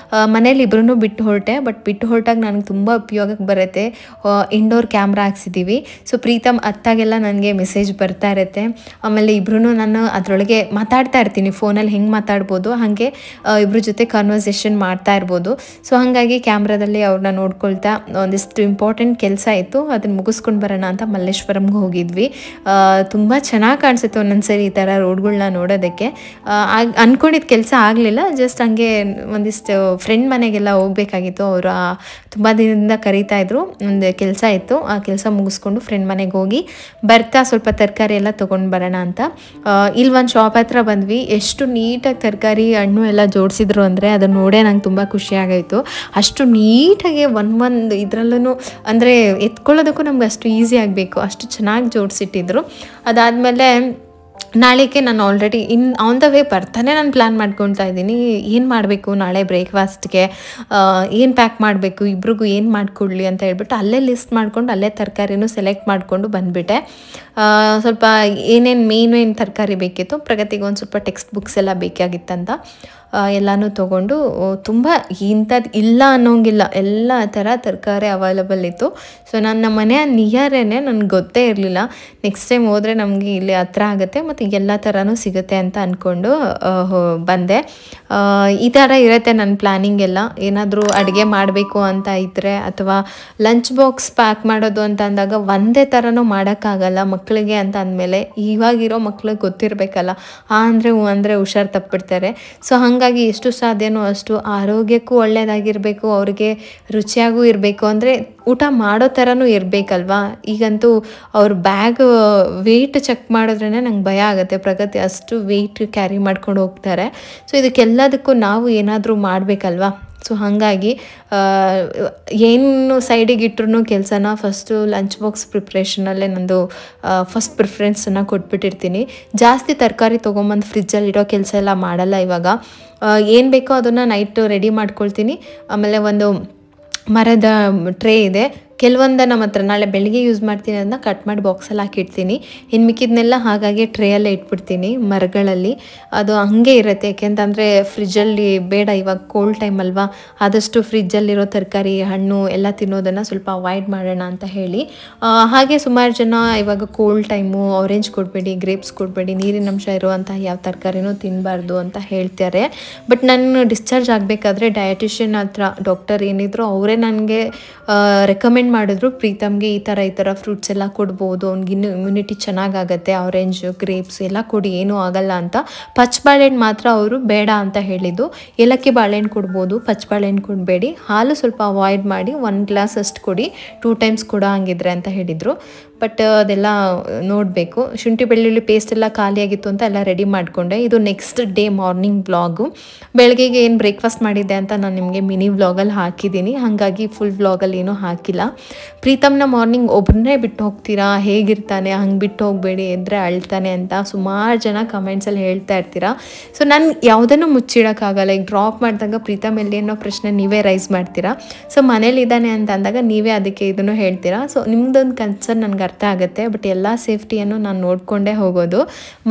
ಮನೇಲಿ ಇಬ್ಬರೂ ಬಿಟ್ಟು ಹೊರಟೆ. ಬಟ್ ಬಿಟ್ಟು ಹೊರಟಾಗ ನನಗೆ ತುಂಬ ಉಪಯೋಗಕ್ಕೆ ಬರುತ್ತೆ. ಇಂಡೋರ್ ಕ್ಯಾಮ್ರಾ ಹಾಕ್ಸಿದ್ದೀವಿ. ಸೊ ಪ್ರೀತಮ್ ಅತ್ತಾಗೆಲ್ಲ ನನಗೆ ಮೆಸೇಜ್ ಬರ್ತಾ ಇರುತ್ತೆ. ಆಮೇಲೆ ಇಬ್ಬರೂ ನಾನು ಅದರೊಳಗೆ ಮಾತಾಡ್ತಾ ಇರ್ತೀನಿ. ಫೋನಲ್ಲಿ ಹೆಂಗೆ ಮಾತಾಡ್ಬೋದು ಹಾಗೆ ಇಬ್ಬರ ಜೊತೆ ಕಾನ್ವರ್ಸೇಷನ್ ಮಾಡ್ತಾ ಇರ್ಬೋದು. ಸೊ ಹಾಗಾಗಿ ಕ್ಯಾಮ್ರಾದಲ್ಲಿ ಅವ್ರನ್ನ ನೋಡ್ಕೊಳ್ತಾ ಒಂದಿಷ್ಟು ಇಂಪಾರ್ಟೆಂಟ್ ಕೆಲಸ ಇತ್ತು, ಅದನ್ನು ಮುಗಿಸ್ಕೊಂಡು ಬರೋಣ ಅಂತ ಮಲ್ಲೇಶ್ವರಂಗೆ ಹೋಗಿದ್ವಿ. ತುಂಬ ಚೆನ್ನಾಗಿ ಕಾಣಿಸುತ್ತೆ ಒಂದೊಂದ್ಸರಿ ಈ ಥರ ರೋಡ್ಗಳನ್ನ ನೋಡೋದಕ್ಕೆ. ಅಂದ್ಕೊಂಡಿದ್ದ ಕೆಲಸ ಆಗಲಿಲ್ಲ, ಜಸ್ಟ್ ಹಂಗೆ ಒಂದಿಷ್ಟು ಫ್ರೆಂಡ್ ಮನೆಗೆಲ್ಲ ಹೋಗಬೇಕಾಗಿತ್ತು. ಅವರು ತುಂಬ ದಿನದಿಂದ ಕರೀತಾಯಿದ್ರು, ಒಂದು ಕೆಲಸ ಇತ್ತು. ಆ ಕೆಲಸ ಮುಗಿಸ್ಕೊಂಡು ಫ್ರೆಂಡ್ ಮನೆಗೆ ಹೋಗಿ ಬರ್ತಾ ಸ್ವಲ್ಪ ತರಕಾರಿ ಎಲ್ಲ ತೊಗೊಂಡು ಬರೋಣ ಅಂತ ಇಲ್ಲಿ ಒಂದು ಶಾಪ್ ಹತ್ರ ಬಂದ್ವಿ. ಎಷ್ಟು ನೀಟಾಗಿ ತರಕಾರಿ ಹಣ್ಣು ಎಲ್ಲ ಜೋಡಿಸಿದ್ರು ಅಂದರೆ ಅದನ್ನು ನೋಡೇ ನಂಗೆ ತುಂಬ ಖುಷಿ ಆಗೋಯಿತು. ಅಷ್ಟು ನೀಟಾಗಿ ಒಂದು ಇದರಲ್ಲೂ ಅಂದರೆ ಎತ್ಕೊಳ್ಳೋದಕ್ಕೂ ನಮ್ಗೆ ಅಷ್ಟು ಈಸಿ ಆಗಬೇಕು, ಅಷ್ಟು ಚೆನ್ನಾಗಿ ಜೋಡಿಸಿಟ್ಟಿದ್ರು. ಅದಾದಮೇಲೆ ನಾಳೆಗೆ ನಾನು ಆಲ್ರೆಡಿ ಆನ್ ದ ವೇ ಬರ್ತಾನೆ ನಾನು ಪ್ಲ್ಯಾನ್ ಮಾಡ್ಕೊಳ್ತಾ ಇದ್ದೀನಿ. ಏನು ಮಾಡಬೇಕು ನಾಳೆ ಬ್ರೇಕ್ಫಾಸ್ಟ್ಗೆ, ಏನು ಪ್ಯಾಕ್ ಮಾಡಬೇಕು, ಇಬ್ರಿಗೂ ಏನು ಮಾಡಿಕೊಡ್ಲಿ ಅಂತ ಹೇಳ್ಬಿಟ್ಟು ಅಲ್ಲೇ ಲಿಸ್ಟ್ ಮಾಡ್ಕೊಂಡು ಅಲ್ಲೇ ತರಕಾರಿನೂ ಸೆಲೆಕ್ಟ್ ಮಾಡಿಕೊಂಡು ಬಂದುಬಿಟ್ಟೆ. ಸ್ವಲ್ಪ ಏನೇನು ಮೇನ್ ತರಕಾರಿ ಬೇಕಿತ್ತು, ಪ್ರಗತಿಗೆ ಒಂದು ಸ್ವಲ್ಪ ಟೆಕ್ಸ್ಟ್ ಬುಕ್ಸ್ ಎಲ್ಲ ಬೇಕಾಗಿತ್ತಂತ ಎಲ್ಲನೂ ತೊಗೊಂಡು ತುಂಬ ಇಂಥದ್ದು ಇಲ್ಲ ಅನ್ನೋಂಗಿಲ್ಲ, ಎಲ್ಲ ಥರ ತರಕಾರಿ ಅವೈಲಬಲ್ ಇತ್ತು. ಸೊ ನನ್ನ ಮನೆಯ ನಿಯರೇ ನನಗೆ ಗೊತ್ತೇ ಇರಲಿಲ್ಲ. ನೆಕ್ಸ್ಟ್ ಟೈಮ್ ಹೋದರೆ ನಮಗೆ ಇಲ್ಲಿ ಹತ್ರ ಆಗುತ್ತೆ ಮತ್ತು ಎಲ್ಲ ಥರನೂ ಸಿಗುತ್ತೆ ಅಂತ ಅಂದ್ಕೊಂಡು ಬಂದೆ. ಈ ಥರ ಇರುತ್ತೆ ನನ್ನ ಪ್ಲ್ಯಾನಿಂಗ್ ಎಲ್ಲ. ಏನಾದರೂ ಅಡುಗೆ ಮಾಡಬೇಕು ಅಂತ ಇದ್ದರೆ ಅಥವಾ ಲಂಚ್ ಬಾಕ್ಸ್ ಪ್ಯಾಕ್ ಮಾಡೋದು ಅಂತ ಅಂದಾಗ ಒಂದೇ ಥರನೂ ಮಾಡೋಕ್ಕಾಗಲ್ಲ ಮಕ್ಕಳಿಗೆ ಅಂತ ಅಂದಮೇಲೆ. ಇವಾಗಿರೋ ಮಕ್ಳಿಗೆ ಗೊತ್ತಿರಬೇಕಲ್ಲ, ಅಂದರೆ ಅಂದರೆ ಹುಷಾರು ತಪ್ಪಿಡ್ತಾರೆ. ಸೊ ಹಾಗಾಗಿ ಎಷ್ಟು ಸಾಧ್ಯನೋ ಅಷ್ಟು ಆರೋಗ್ಯಕ್ಕೂ ಒಳ್ಳೆಯದಾಗಿರಬೇಕು, ಅವ್ರಿಗೆ ರುಚಿಯಾಗೂ ಇರಬೇಕು, ಅಂದರೆ ಊಟ ಮಾಡೋ ಥರನೂ ಇರಬೇಕಲ್ವಾ. ಈಗಂತೂ ಅವ್ರ ಬ್ಯಾಗ್ ವೆಯ್ಟ್ ಚೆಕ್ ಮಾಡಿದ್ರೇ ನಂಗೆ ಭಯ ಆಗುತ್ತೆ. ಪ್ರಗತಿ ಅಷ್ಟು ವೆಯ್ಟ್ ಕ್ಯಾರಿ ಮಾಡ್ಕೊಂಡು ಹೋಗ್ತಾರೆ. ಸೊ ಇದಕ್ಕೆಲ್ಲದಕ್ಕೂ ನಾವು ಏನಾದರೂ ಮಾಡಬೇಕಲ್ವಾ. ಸೊ ಹಾಗಾಗಿ ಏನು ಸೈಡಿಗೆ ಇಟ್ರೂ ಕೆಲಸನ ಫಸ್ಟು ಲಂಚ್ ಬಾಕ್ಸ್ ಪ್ರಿಪ್ರೇಷನಲ್ಲೇ ನಂದು ಫಸ್ಟ್ ಪ್ರಿಫರೆನ್ಸನ್ನು ಕೊಟ್ಬಿಟ್ಟಿರ್ತೀನಿ. ಜಾಸ್ತಿ ತರಕಾರಿ ತೊಗೊಂಬಂದು ಫ್ರಿಜ್ಜಲ್ಲಿಡೋ ಕೆಲಸ ಎಲ್ಲ ಮಾಡಲ್ಲ ಇವಾಗ. ಏನು ಬೇಕೋ ಅದನ್ನು ನೈಟು ರೆಡಿ ಮಾಡ್ಕೊಳ್ತೀನಿ. ಆಮೇಲೆ ಒಂದು ಮರದ ಟ್ರೇ ಇದೆ, ಕೆಲವೊಂದು ನಮ್ಮ ಹತ್ರ ನಾಳೆ ಬೆಳಿಗ್ಗೆ ಯೂಸ್ ಮಾಡ್ತೀನಿ, ಅದನ್ನ ಕಟ್ ಮಾಡಿ ಬಾಕ್ಸಲ್ಲಿ ಹಾಕಿಡ್ತೀನಿ. ಇನ್ನು ಮಿಕ್ಕಿದ್ನೆಲ್ಲ ಹಾಗಾಗಿ ಟ್ರೇಯಲ್ಲೇ ಇಟ್ಬಿಡ್ತೀನಿ ಮರಗಳಲ್ಲಿ. ಅದು ಹಾಗೆ ಇರುತ್ತೆ, ಯಾಕೆಂತಂದರೆ ಫ್ರಿಜ್ಜಲ್ಲಿ ಬೇಡ, ಇವಾಗ ಕೋಲ್ಡ್ ಟೈಮ್ ಅಲ್ವಾ, ಆದಷ್ಟು ಫ್ರಿಜ್ಜಲ್ಲಿರೋ ತರಕಾರಿ ಹಣ್ಣು ಎಲ್ಲ ತಿನ್ನೋದನ್ನು ಸ್ವಲ್ಪ ಅವಾಯ್ಡ್ ಮಾಡೋಣ ಅಂತ ಹೇಳಿ. ಹಾಗೆ ಸುಮಾರು ಜನ ಇವಾಗ ಕೋಲ್ಡ್ ಟೈಮು ಆರೆಂಜ್ ಕೊಡಬೇಡಿ, ಗ್ರೇಪ್ಸ್ ಕೊಡಬೇಡಿ, ನೀರಿನಂಶ ಇರುವಂಥ ಯಾವ ತರಕಾರಿನೂ ತಿನ್ನಬಾರ್ದು ಅಂತ ಹೇಳ್ತಾರೆ. ಬಟ್ ನಾನು ಡಿಸ್ಚಾರ್ಜ್ ಆಗಬೇಕಾದ್ರೆ ಡಯಟಿಷಿಯನ್ ಹತ್ರ ಡಾಕ್ಟರ್ ಏನಿದ್ರು ಅವರೇ ನನಗೆ ರೆಕಮೆಂಡ್ ಮಾಡಿದ್ರು, ಪ್ರೀತಮ್ಗೆ ಈ ಥರ ಫ್ರೂಟ್ಸ್ ಎಲ್ಲ ಕೊಡ್ಬೋದು, ಅವ್ನಿಗೆ ಇನ್ನೂ ಇಮ್ಯುನಿಟಿ ಚೆನ್ನಾಗಾಗತ್ತೆ, ಆರೆಂಜ್ ಗ್ರೇಪ್ಸ್ ಎಲ್ಲ ಕೊಡಿ ಏನೂ ಆಗಲ್ಲ ಅಂತ. ಪಚ್ಚ ಬಾಳೆಹಣ್ಣು ಮಾತ್ರ ಅವರು ಬೇಡ ಅಂತ ಹೇಳಿದ್ದು. ಏಲಕ್ಕಿ ಬಾಳೆಹಣ್ಣು ಕೊಡ್ಬೋದು, ಪಚ್ಚ ಬಾಳೆಹಣ್ಣು ಕೊಡಬೇಡಿ, ಹಾಲು ಸ್ವಲ್ಪ ಅವಾಯ್ಡ್ ಮಾಡಿ, 1 ಗ್ಲಾಸ್ ಅಷ್ಟು ಕೊಡಿ, 2 ಟೈಮ್ಸ್ ಕೊಡೋ ಹಂಗಿದ್ರೆ ಅಂತ ಹೇಳಿದರು. ಬಟ್ ಅದೆಲ್ಲ ನೋಡಬೇಕು. ಶುಂಠಿ ಬೆಳ್ಳುಳ್ಳಿ ಪೇಸ್ಟ್ ಎಲ್ಲ ಖಾಲಿಯಾಗಿತ್ತು ಅಂತ ಎಲ್ಲ ರೆಡಿ ಮಾಡಿಕೊಂಡೆ. ಇದು ನೆಕ್ಸ್ಟ್ ಡೇ ಮಾರ್ನಿಂಗ್ ವ್ಲಾಗು. ಬೆಳಗ್ಗೆಗೆ ಏನು ಬ್ರೇಕ್ಫಾಸ್ಟ್ ಮಾಡಿದ್ದೆ ಅಂತ ನಾನು ನಿಮಗೆ ಮಿನಿ ವ್ಲಾಗಲ್ಲಿ ಹಾಕಿದ್ದೀನಿ, ಹಾಗಾಗಿ ಫುಲ್ ವ್ಲಾಗಲ್ಲಿ ಏನೂ ಹಾಕಿಲ್ಲ. ಪ್ರೀತಮ್ನ ಮಾರ್ನಿಂಗ್ ಒಬ್ಬರನ್ನೇ ಬಿಟ್ಟು ಹೋಗ್ತೀರಾ, ಹೇಗಿರ್ತಾನೆ, ಹಂಗೆ ಬಿಟ್ಟು ಹೋಗಬೇಡಿ, ಎದ್ರೆ ಅಳ್ತಾನೆ ಅಂತ ಸುಮಾರು ಜನ ಕಮೆಂಟ್ಸಲ್ಲಿ ಹೇಳ್ತಾ ಇರ್ತೀರಾ. ಸೊ ನಾನು ಯಾವುದನ್ನು ಮುಚ್ಚಿಡೋಕ್ಕಾಗಲ್ಲ. ಈಗ ಡ್ರಾಪ್ ಮಾಡಿದಾಗ ಪ್ರೀತಮ್ ಎಲ್ಲಿ ಅನ್ನೋ ಪ್ರಶ್ನೆ ನೀವೇ ರೈಸ್ ಮಾಡ್ತೀರಾ. ಸೊ ಮನೇಲಿದ್ದಾನೆ ಅಂತ ಅಂದಾಗ ನೀವೇ ಅದಕ್ಕೆ ಇದನ್ನು ಹೇಳ್ತೀರಾ. ಸೊ ನಿಮ್ದೊಂದು ಕನ್ಸರ್ನ್ ನನಗೆ ಅರ್ಥ ಆಗುತ್ತೆ. ಬಟ್ ಎಲ್ಲ ಸೇಫ್ಟಿಯನ್ನು ನಾನು ನೋಡಿಕೊಂಡೇ ಹೋಗೋದು.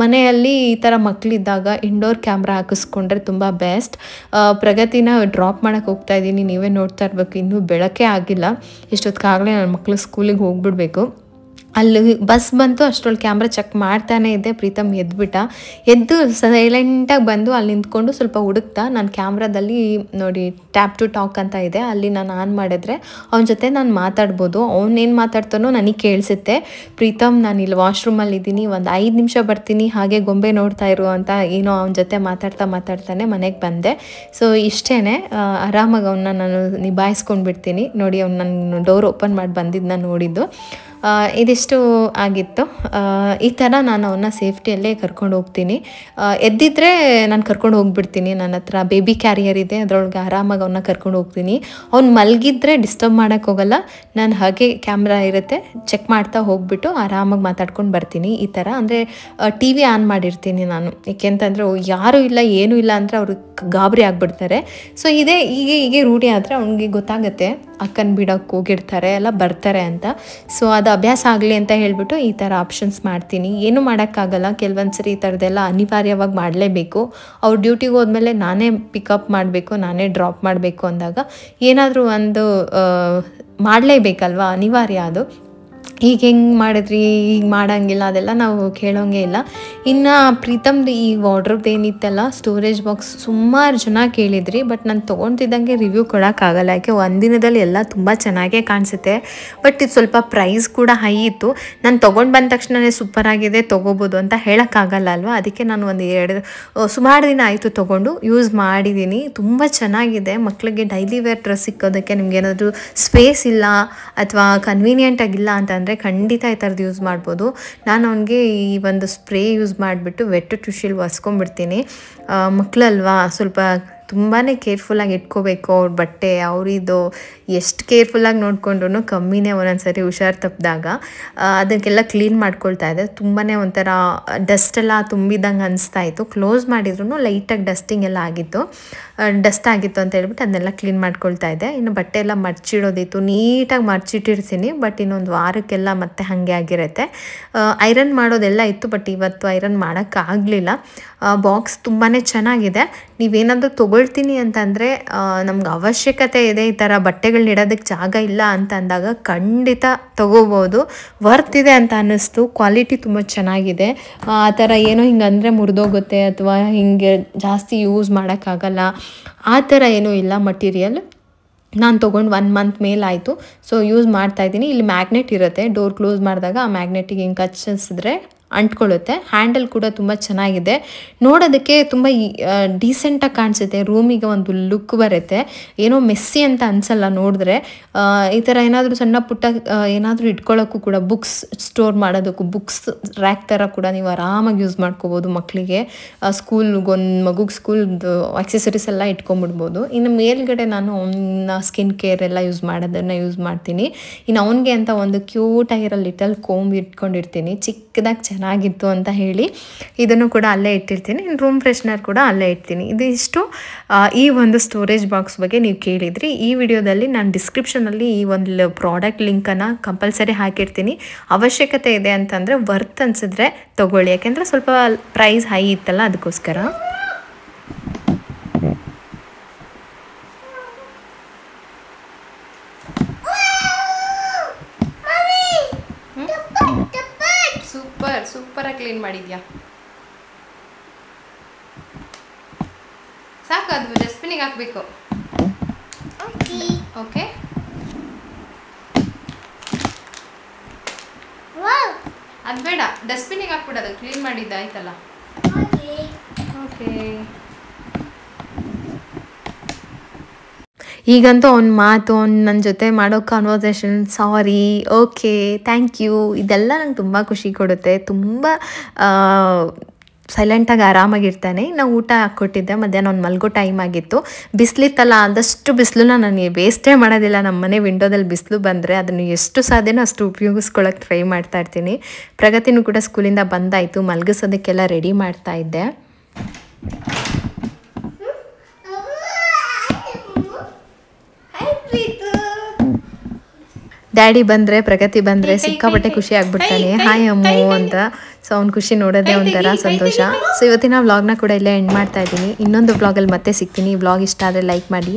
ಮನೆಯಲ್ಲಿ ಈ ಥರ ಮಕ್ಕಳಿದ್ದಾಗ ಇಂಡೋರ್ ಕ್ಯಾಮ್ರಾ ಹಾಕಿಸ್ಕೊಂಡ್ರೆ ತುಂಬ ಬೆಸ್ಟ್. ಪ್ರಗತಿನ ಡ್ರಾಪ್ ಮಾಡೋಕ್ಕೆ ಹೋಗ್ತಾ ಇದ್ದೀನಿ, ನೀವೇ ನೋಡ್ತಾ ಇರಬೇಕು, ಇನ್ನೂ ಬೆಳಕೇ ಆಗಿಲ್ಲ. ಇಷ್ಟೊತ್ತಿಗಾಗಲೇ ನನ್ನ ಮಕ್ಕಳು ಸ್ಕೂಲಿಗೆ ಹೋಗ್ಬಿಡ್ಬೇಕು. ಅಲ್ಲಿ ಬಸ್ ಬಂತು, ಅಷ್ಟರಲ್ಲಿ ಕ್ಯಾಮ್ರಾ ಚೆಕ್ ಮಾಡ್ತಾನೆ ಇದ್ದೆ. ಪ್ರೀತಮ್ ಎದ್ದು ಸೈಲೆಂಟಾಗಿ ಬಂದು ಅಲ್ಲಿ ನಿಂತ್ಕೊಂಡು ಸ್ವಲ್ಪ ಹುಡುಕ್ತಾ. ನಾನು ಕ್ಯಾಮ್ರಾದಲ್ಲಿ ನೋಡಿ ಟ್ಯಾಪ್ ಟು ಟಾಕ್ ಅಂತ ಇದೆ, ಅಲ್ಲಿ ನಾನು ಆನ್ ಮಾಡಿದ್ರೆ ಅವನ ಜೊತೆ ನಾನು ಮಾತಾಡ್ಬೋದು. ಅವನೇನು ಮಾತಾಡ್ತಾನೋ ನನಗೆ ಕೇಳಿಸುತ್ತೆ. ಪ್ರೀತಮ್ ನಾನು ಇಲ್ಲಿ ವಾಶ್ರೂಮಲ್ಲಿ ಇದ್ದೀನಿ, ಒಂದು 5 ನಿಮಿಷ ಬರ್ತೀನಿ, ಹಾಗೆ ಗೊಂಬೆ ನೋಡ್ತಾ ಇರು ಅಂತ ಏನೋ ಅವನ ಜೊತೆ ಮಾತಾಡ್ತಾನೆ ಮನೆಗೆ ಬಂದೆ. ಸೊ ಇಷ್ಟೇ, ಆರಾಮಾಗಿ ಅವನ್ನ ನಾನು ನಿಭಾಯಿಸ್ಕೊಂಡು ಬಿಡ್ತೀನಿ. ನೋಡಿ ಅವ್ನು ನನ್ನ ಡೋರ್ ಓಪನ್ ಮಾಡಿ ಬಂದಿದ್ದನ್ನ ನೋಡಿದ್ದು. ಇದಿಷ್ಟು ಆಗಿತ್ತು. ಈ ಥರ ನಾನು ಅವನ್ನ ಸೇಫ್ಟಿಯಲ್ಲೇ ಕರ್ಕೊಂಡು ಹೋಗ್ತೀನಿ. ಎದ್ದಿದ್ರೆ ನಾನು ಕರ್ಕೊಂಡು ಹೋಗ್ಬಿಡ್ತೀನಿ. ನನ್ನ ಹತ್ರ ಬೇಬಿ ಕ್ಯಾರಿಯರ್ ಇದೆ, ಅದರೊಳಗೆ ಆರಾಮಾಗಿ ಅವನ್ನ ಕರ್ಕೊಂಡು ಹೋಗ್ತೀನಿ. ಅವ್ನು ಮಲಗಿದ್ರೆ ಡಿಸ್ಟರ್ಬ್ ಮಾಡೋಕ್ಕೆ ಹೋಗಲ್ಲ. ನಾನು ಹಾಗೆ ಕ್ಯಾಮ್ರಾ ಇರುತ್ತೆ, ಚೆಕ್ ಮಾಡ್ತಾ ಹೋಗ್ಬಿಟ್ಟು ಆರಾಮಾಗಿ ಮಾತಾಡ್ಕೊಂಡು ಬರ್ತೀನಿ. ಈ ಥರ ಅಂದರೆ ಟಿ ವಿ ಆನ್ ಮಾಡಿರ್ತೀನಿ ನಾನು, ಏಕೆಂತಂದರೆ ಯಾರೂ ಇಲ್ಲ ಏನೂ ಇಲ್ಲ ಅಂದರೆ ಅವರು ಗಾಬರಿ ಆಗಿಬಿಡ್ತಾರೆ. ಸೊ ಹೀಗೆ ರೂಢಿ ಆದರೆ ಅವ್ನಿಗೆ ಗೊತ್ತಾಗುತ್ತೆ ಅಕ್ಕನ ಬಿಡೋಕ್ಕೆ ಹೋಗಿರ್ತಾರೆ ಎಲ್ಲ ಬರ್ತಾರೆ ಅಂತ. ಸೊ ಅದು ಅಭ್ಯಾಸ ಆಗಲಿ ಅಂತ ಹೇಳಿಬಿಟ್ಟು ಈ ಥರ ಆಪ್ಷನ್ಸ್ ಮಾಡ್ತೀನಿ. ಏನೂ ಮಾಡೋಕ್ಕಾಗಲ್ಲ, ಕೆಲವೊಂದು ಸರಿ ಈ ಥರದ್ದೆಲ್ಲ ಅನಿವಾರ್ಯವಾಗಿ ಮಾಡಲೇಬೇಕು. ಅವ್ರು ಡ್ಯೂಟಿಗೆ ಹೋದ್ಮೇಲೆ ನಾನೇ ಪಿಕಪ್ ಮಾಡಬೇಕು, ನಾನೇ ಡ್ರಾಪ್ ಮಾಡಬೇಕು ಅಂದಾಗ ಏನಾದರೂ ಒಂದು ಮಾಡಲೇಬೇಕಲ್ವ, ಅನಿವಾರ್ಯ ಅದು. ಈಗ ಹೆಂಗೆ ಮಾಡಿದ್ರಿ, ಈಗ ಮಾಡೋಂಗಿಲ್ಲ, ಅದೆಲ್ಲ ನಾವು ಕೇಳೋಂಗೆ ಇಲ್ಲ. ಇನ್ನು ಪ್ರೀತಮ್ದು ಈ ವಾರ್ಡ್ರೋಬ್ದು ಏನಿತ್ತಲ್ಲ ಸ್ಟೋರೇಜ್ ಬಾಕ್ಸ್, ಸುಮಾರು ಜನ ಕೇಳಿದ್ರಿ. ಬಟ್ ನಾನು ತೊಗೊಳ್ತಿದ್ದಂಗೆ ರಿವ್ಯೂ ಕೊಡೋಕ್ಕಾಗಲ್ಲ, ಯಾಕೆ ಒಂದಿನದಲ್ಲಿ ಎಲ್ಲ ತುಂಬ ಚೆನ್ನಾಗೇ ಕಾಣಿಸುತ್ತೆ. ಬಟ್ ಇದು ಸ್ವಲ್ಪ ಪ್ರೈಸ್ ಕೂಡ ಹೈ ಇತ್ತು. ನಾನು ತೊಗೊಂಡು ಬಂದ ತಕ್ಷಣವೇ ಸೂಪರಾಗಿದೆ ತೊಗೋಬೋದು ಅಂತ ಹೇಳೋಕ್ಕಾಗಲ್ಲ ಅಲ್ವಾ. ಅದಕ್ಕೆ ನಾನು ಸುಮಾರು ದಿನ ಆಯಿತು ತೊಗೊಂಡು ಯೂಸ್ ಮಾಡಿದ್ದೀನಿ. ತುಂಬ ಚೆನ್ನಾಗಿದೆ. ಮಕ್ಕಳಿಗೆ ಡೈಲಿ ವೇರ್ ಡ್ರೆಸ್ ಸಿಕ್ಕೋದಕ್ಕೆ ನಿಮ್ಗೇನಾದರೂ ಸ್ಪೇಸ್ ಇಲ್ಲ ಅಥವಾ ಕನ್ವೀನಿಯೆಂಟ್ ಆಗಿಲ್ಲ ಅಂತಂದರೆ ಖಂಡಿತ ಈ ಥರದ್ದು ಯೂಸ್ ಮಾಡ್ಬೋದು. ನಾನು ಅವನಿಗೆ ಈ ಒಂದು ಸ್ಪ್ರೇ ಯೂಸ್ ಮಾಡಿಬಿಟ್ಟು ವೆಟ್ ಟಿಶ್ಯೂಲ್ ಒರೆಸ್ಕೊಂಡ್ಬಿಡ್ತೀನಿ. ಮಕ್ಕಳಲ್ವಾ ಸ್ವಲ್ಪ ತುಂಬಾ ಕೇರ್ಫುಲ್ಲಾಗಿ ಇಟ್ಕೋಬೇಕು ಅವ್ರ ಬಟ್ಟೆ ಅವರಿದು ಎಷ್ಟು ಕೇರ್ಫುಲ್ಲಾಗಿ ನೋಡಿಕೊಂಡ್ರು ಕಮ್ಮಿನೇ ಒಂದೊಂದ್ಸರಿ ಹುಷಾರು ತಪ್ಪಿದಾಗ ಅದಕ್ಕೆಲ್ಲ ಕ್ಲೀನ್ ಮಾಡ್ಕೊಳ್ತಾ ಇದೆ. ತುಂಬಾ ಒಂಥರ ಡಸ್ಟೆಲ್ಲ ತುಂಬಿದಂಗೆ ಅನಿಸ್ತಾ ಇತ್ತು. ಕ್ಲೋಸ್ ಮಾಡಿದ್ರು ಲೈಟಾಗಿ ಡಸ್ಟಿಂಗ್ ಎಲ್ಲ ಆಗಿತ್ತು, ಡಸ್ಟ್ ಆಗಿತ್ತು ಅಂತ ಹೇಳ್ಬಿಟ್ಟು ಅದನ್ನೆಲ್ಲ ಕ್ಲೀನ್ ಮಾಡ್ಕೊಳ್ತಾ ಇದ್ದೆ. ಇನ್ನು ಬಟ್ಟೆ ಎಲ್ಲ ಮರ್ಚಿಡೋದಿತ್ತು, ನೀಟಾಗಿ ಮರ್ಚಿಟ್ಟಿರ್ತೀನಿ. ಬಟ್ ಇನ್ನೊಂದು ವಾರಕ್ಕೆಲ್ಲ ಮತ್ತೆ ಹಾಗೆ ಆಗಿರುತ್ತೆ. ಐರನ್ ಮಾಡೋದೆಲ್ಲ ಇತ್ತು, ಬಟ್ ಇವತ್ತು ಐರನ್ ಮಾಡೋಕ್ಕಾಗಲಿಲ್ಲ. ಬಾಕ್ಸ್ ತುಂಬಾ ಚೆನ್ನಾಗಿದೆ. ನೀವೇನಾದರೂ ತೊಗೊಳ್ತೀನಿ ಅಂತಂದರೆ ನಮ್ಗೆ ಅವಶ್ಯಕತೆ ಇದೆ, ಈ ಥರ ಬಟ್ಟೆಗಳನ್ನ ಇಡೋದಕ್ಕೆ ಜಾಗ ಇಲ್ಲ ಅಂತ ಅಂದಾಗ ಖಂಡಿತ ತೊಗೋಬೋದು. ವರ್ತ್ ಇದೆ ಅಂತ ಅನ್ನಿಸ್ತು. ಕ್ವಾಲಿಟಿ ತುಂಬ ಚೆನ್ನಾಗಿದೆ. ಆ ಥರ ಏನೋ ಹಿಂಗೆ ಅಂದರೆ ಮುರಿದೋಗುತ್ತೆ ಅಥವಾ ಹಿಂಗೆ ಜಾಸ್ತಿ ಯೂಸ್ ಮಾಡೋಕ್ಕಾಗಲ್ಲ ಆ ಥರ ಏನೂ ಇಲ್ಲ. ಮಟೀರಿಯಲ್ ನಾನು ತೊಗೊಂಡು 1 ಮಂತ್ ಮೇಲಾಯಿತು. ಸೊ ಯೂಸ್ ಮಾಡ್ತಾಯಿದ್ದೀನಿ. ಇಲ್ಲಿ ಮ್ಯಾಗ್ನೆಟ್ ಇರುತ್ತೆ, ಡೋರ್ ಕ್ಲೋಸ್ ಮಾಡಿದಾಗ ಆ ಮ್ಯಾಗ್ನೆಟಿಗೆ ಹಿಂಗೆ ಕಚ್ಚಿಸಿದ್ರೆ ಅಂಟ್ಕೊಳ್ಳುತ್ತೆ. ಹ್ಯಾಂಡಲ್ ಕೂಡ ತುಂಬ ಚೆನ್ನಾಗಿದೆ. ನೋಡೋದಕ್ಕೆ ತುಂಬ ಡೀಸೆಂಟಾಗಿ ಕಾಣಿಸುತ್ತೆ. ರೂಮಿಗೆ ಒಂದು ಲುಕ್ ಬರುತ್ತೆ. ಏನೋ ಮೆಸ್ಸಿ ಅಂತ ಅನಿಸಲ್ಲ ನೋಡಿದ್ರೆ. ಈ ಥರ ಏನಾದರೂ ಸಣ್ಣ ಪುಟ್ಟ ಏನಾದರೂ ಇಟ್ಕೊಳ್ಳೋಕ್ಕೂ ಕೂಡ, ಬುಕ್ಸ್ ಸ್ಟೋರ್ ಮಾಡೋದಕ್ಕೂ, ಬುಕ್ಸ್ ರ್ಯಾಕ್ ಥರ ಕೂಡ ನೀವು ಆರಾಮಾಗಿ ಯೂಸ್ ಮಾಡ್ಕೋಬೋದು. ಮಕ್ಕಳಿಗೆ ಸ್ಕೂಲ್ಗೊಂದು ಮಗುಗೆ ಸ್ಕೂಲ್ದು ಆಕ್ಸೆಸರೀಸ್ ಎಲ್ಲ ಇಟ್ಕೊಂಬಿಡ್ಬೋದು. ಇನ್ನು ಮೇಲ್ಗಡೆ ನಾನು ಅವನ ಸ್ಕಿನ್ ಕೇರ್ ಎಲ್ಲ ಯೂಸ್ ಮಾಡೋದನ್ನು ಯೂಸ್ ಮಾಡ್ತೀನಿ. ಇನ್ನು ಅವನಿಗೆ ಅಂತ ಒಂದು ಕ್ಯೂಟಾಗಿರೋ ಲಿಟಲ್ ಕೋಂಬ್ ಇಟ್ಕೊಂಡಿರ್ತೀನಿ, ಚಿಕ್ಕದಾಗಿ ಚೆನ್ನಾಗಿತ್ತು ಅಂತ ಹೇಳಿ. ಇದನ್ನು ಕೂಡ ಅಲ್ಲೇ ಇಟ್ಟಿರ್ತೀನಿ. ರೂಮ್ ಫ್ರೆಶ್ನರ್ ಕೂಡ ಅಲ್ಲೇ ಇಡ್ತೀನಿ. ಇದಿಷ್ಟು ಈ ಒಂದು ಸ್ಟೋರೇಜ್ ಬಾಕ್ಸ್ ಬಗ್ಗೆ ನೀವು ಕೇಳಿದ್ರಿ. ಈ ವಿಡಿಯೋದಲ್ಲಿ ನಾನು ಡಿಸ್ಕ್ರಿಪ್ಷನಲ್ಲಿ ಈ ಒಂದು ಪ್ರಾಡಕ್ಟ್ ಲಿಂಕನ್ನು ಕಂಪಲ್ಸರಿ ಹಾಕಿರ್ತೀನಿ. ಅವಶ್ಯಕತೆ ಇದೆ ಅಂತಂದರೆ ವರ್ತ್ ಅನಿಸಿದ್ರೆ ತೊಗೊಳ್ಳಿ. ಯಾಕೆಂದರೆ ಸ್ವಲ್ಪ ಪ್ರೈಸ್ ಹೈ ಇತ್ತಲ್ಲ, ಅದಕ್ಕೋಸ್ಕರ. ಸೂಪರಾಗಿ ಕ್ಲೀನ್ ಮಾಡಿದ್ಯಾ. ಸಾಕು, ಅದು ಡಸ್ಟ್ಬಿನ್ನಿಗೆ ಹಾಕಬೇಕು. ಓಕೆ, ಅದು ಬೇಡ, ಡಸ್ಟ್ಬಿನ್ನಿಗೆ ಹಾಕ್ಬಿಡೋದು. ಕ್ಲೀನ್ ಮಾಡಿದ್ದ ಆಯ್ತಲ್ಲ. ಓಕೆ, ಈಗಂತೂ ಅವ್ನ ಮಾತು, ನನ್ನ ಜೊತೆ ಮಾಡೋ conversation, sorry, okay, thank you, ಇದೆಲ್ಲ ನಂಗೆ ತುಂಬ ಖುಷಿ ಕೊಡುತ್ತೆ. ತುಂಬ ಸೈಲೆಂಟಾಗಿ ಆರಾಮಾಗಿರ್ತಾನೆ. ನಾವು ಊಟ ಹಾಕ್ಕೊಟ್ಟಿದ್ದೆ, ಮಧ್ಯಾಹ್ನ ಒಂದು ಮಲ್ಗೋ ಟೈಮ್ ಆಗಿತ್ತು. ಬಿಸಿಲಿತ್ತಲ್ಲ, ಆದಷ್ಟು ಬಿಸಿಲನ್ನ ನಾನು ವೇಸ್ಟೇ ಮಾಡೋದಿಲ್ಲ. ನಮ್ಮ ಮನೆ ವಿಂಡೋದಲ್ಲಿ ಬಿಸಿಲು ಬಂದರೆ ಅದನ್ನು ಎಷ್ಟು ಸಾಧ್ಯನೋ ಅಷ್ಟು ಉಪಯೋಗಿಸ್ಕೊಳ್ಳೋಕೆ ಟ್ರೈ ಮಾಡ್ತಾ ಇರ್ತೀನಿ. ಪ್ರಗತಿನೂ ಕೂಡ ಸ್ಕೂಲಿಂದ ಬಂದಾಯಿತು, ಮಲಗಿಸೋದಕ್ಕೆಲ್ಲ ರೆಡಿ ಮಾಡ್ತಾ ಇದ್ದೆ. ಡ್ಯಾಡಿ ಬಂದರೆ, ಪ್ರಗತಿ ಬಂದರೆ ಸಿಕ್ಕಾಪಟ್ಟೆ ಖುಷಿ ಆಗ್ಬಿಡ್ತಾನೆ. ಹಾಯ್ ಅಮ್ಮು ಅಂತ. ಸೊ ಅವ್ನ ಖುಷಿ ನೋಡೋದೇ ಒಂಥರ ಸಂತೋಷ. ಸೊ ಇವತ್ತಿನ ವ್ಲಾಗ್ನ ಕೂಡ ಇಲ್ಲೇ ಎಂಡ್ ಮಾಡ್ತಾ ಇದ್ದೀನಿ. ಇನ್ನೊಂದು ವ್ಲಾಗಲ್ಲಿ ಮತ್ತೆ ಸಿಗ್ತೀನಿ. ಈ ವ್ಲಾಗ್ ಇಷ್ಟ ಆದರೆ ಲೈಕ್ ಮಾಡಿ.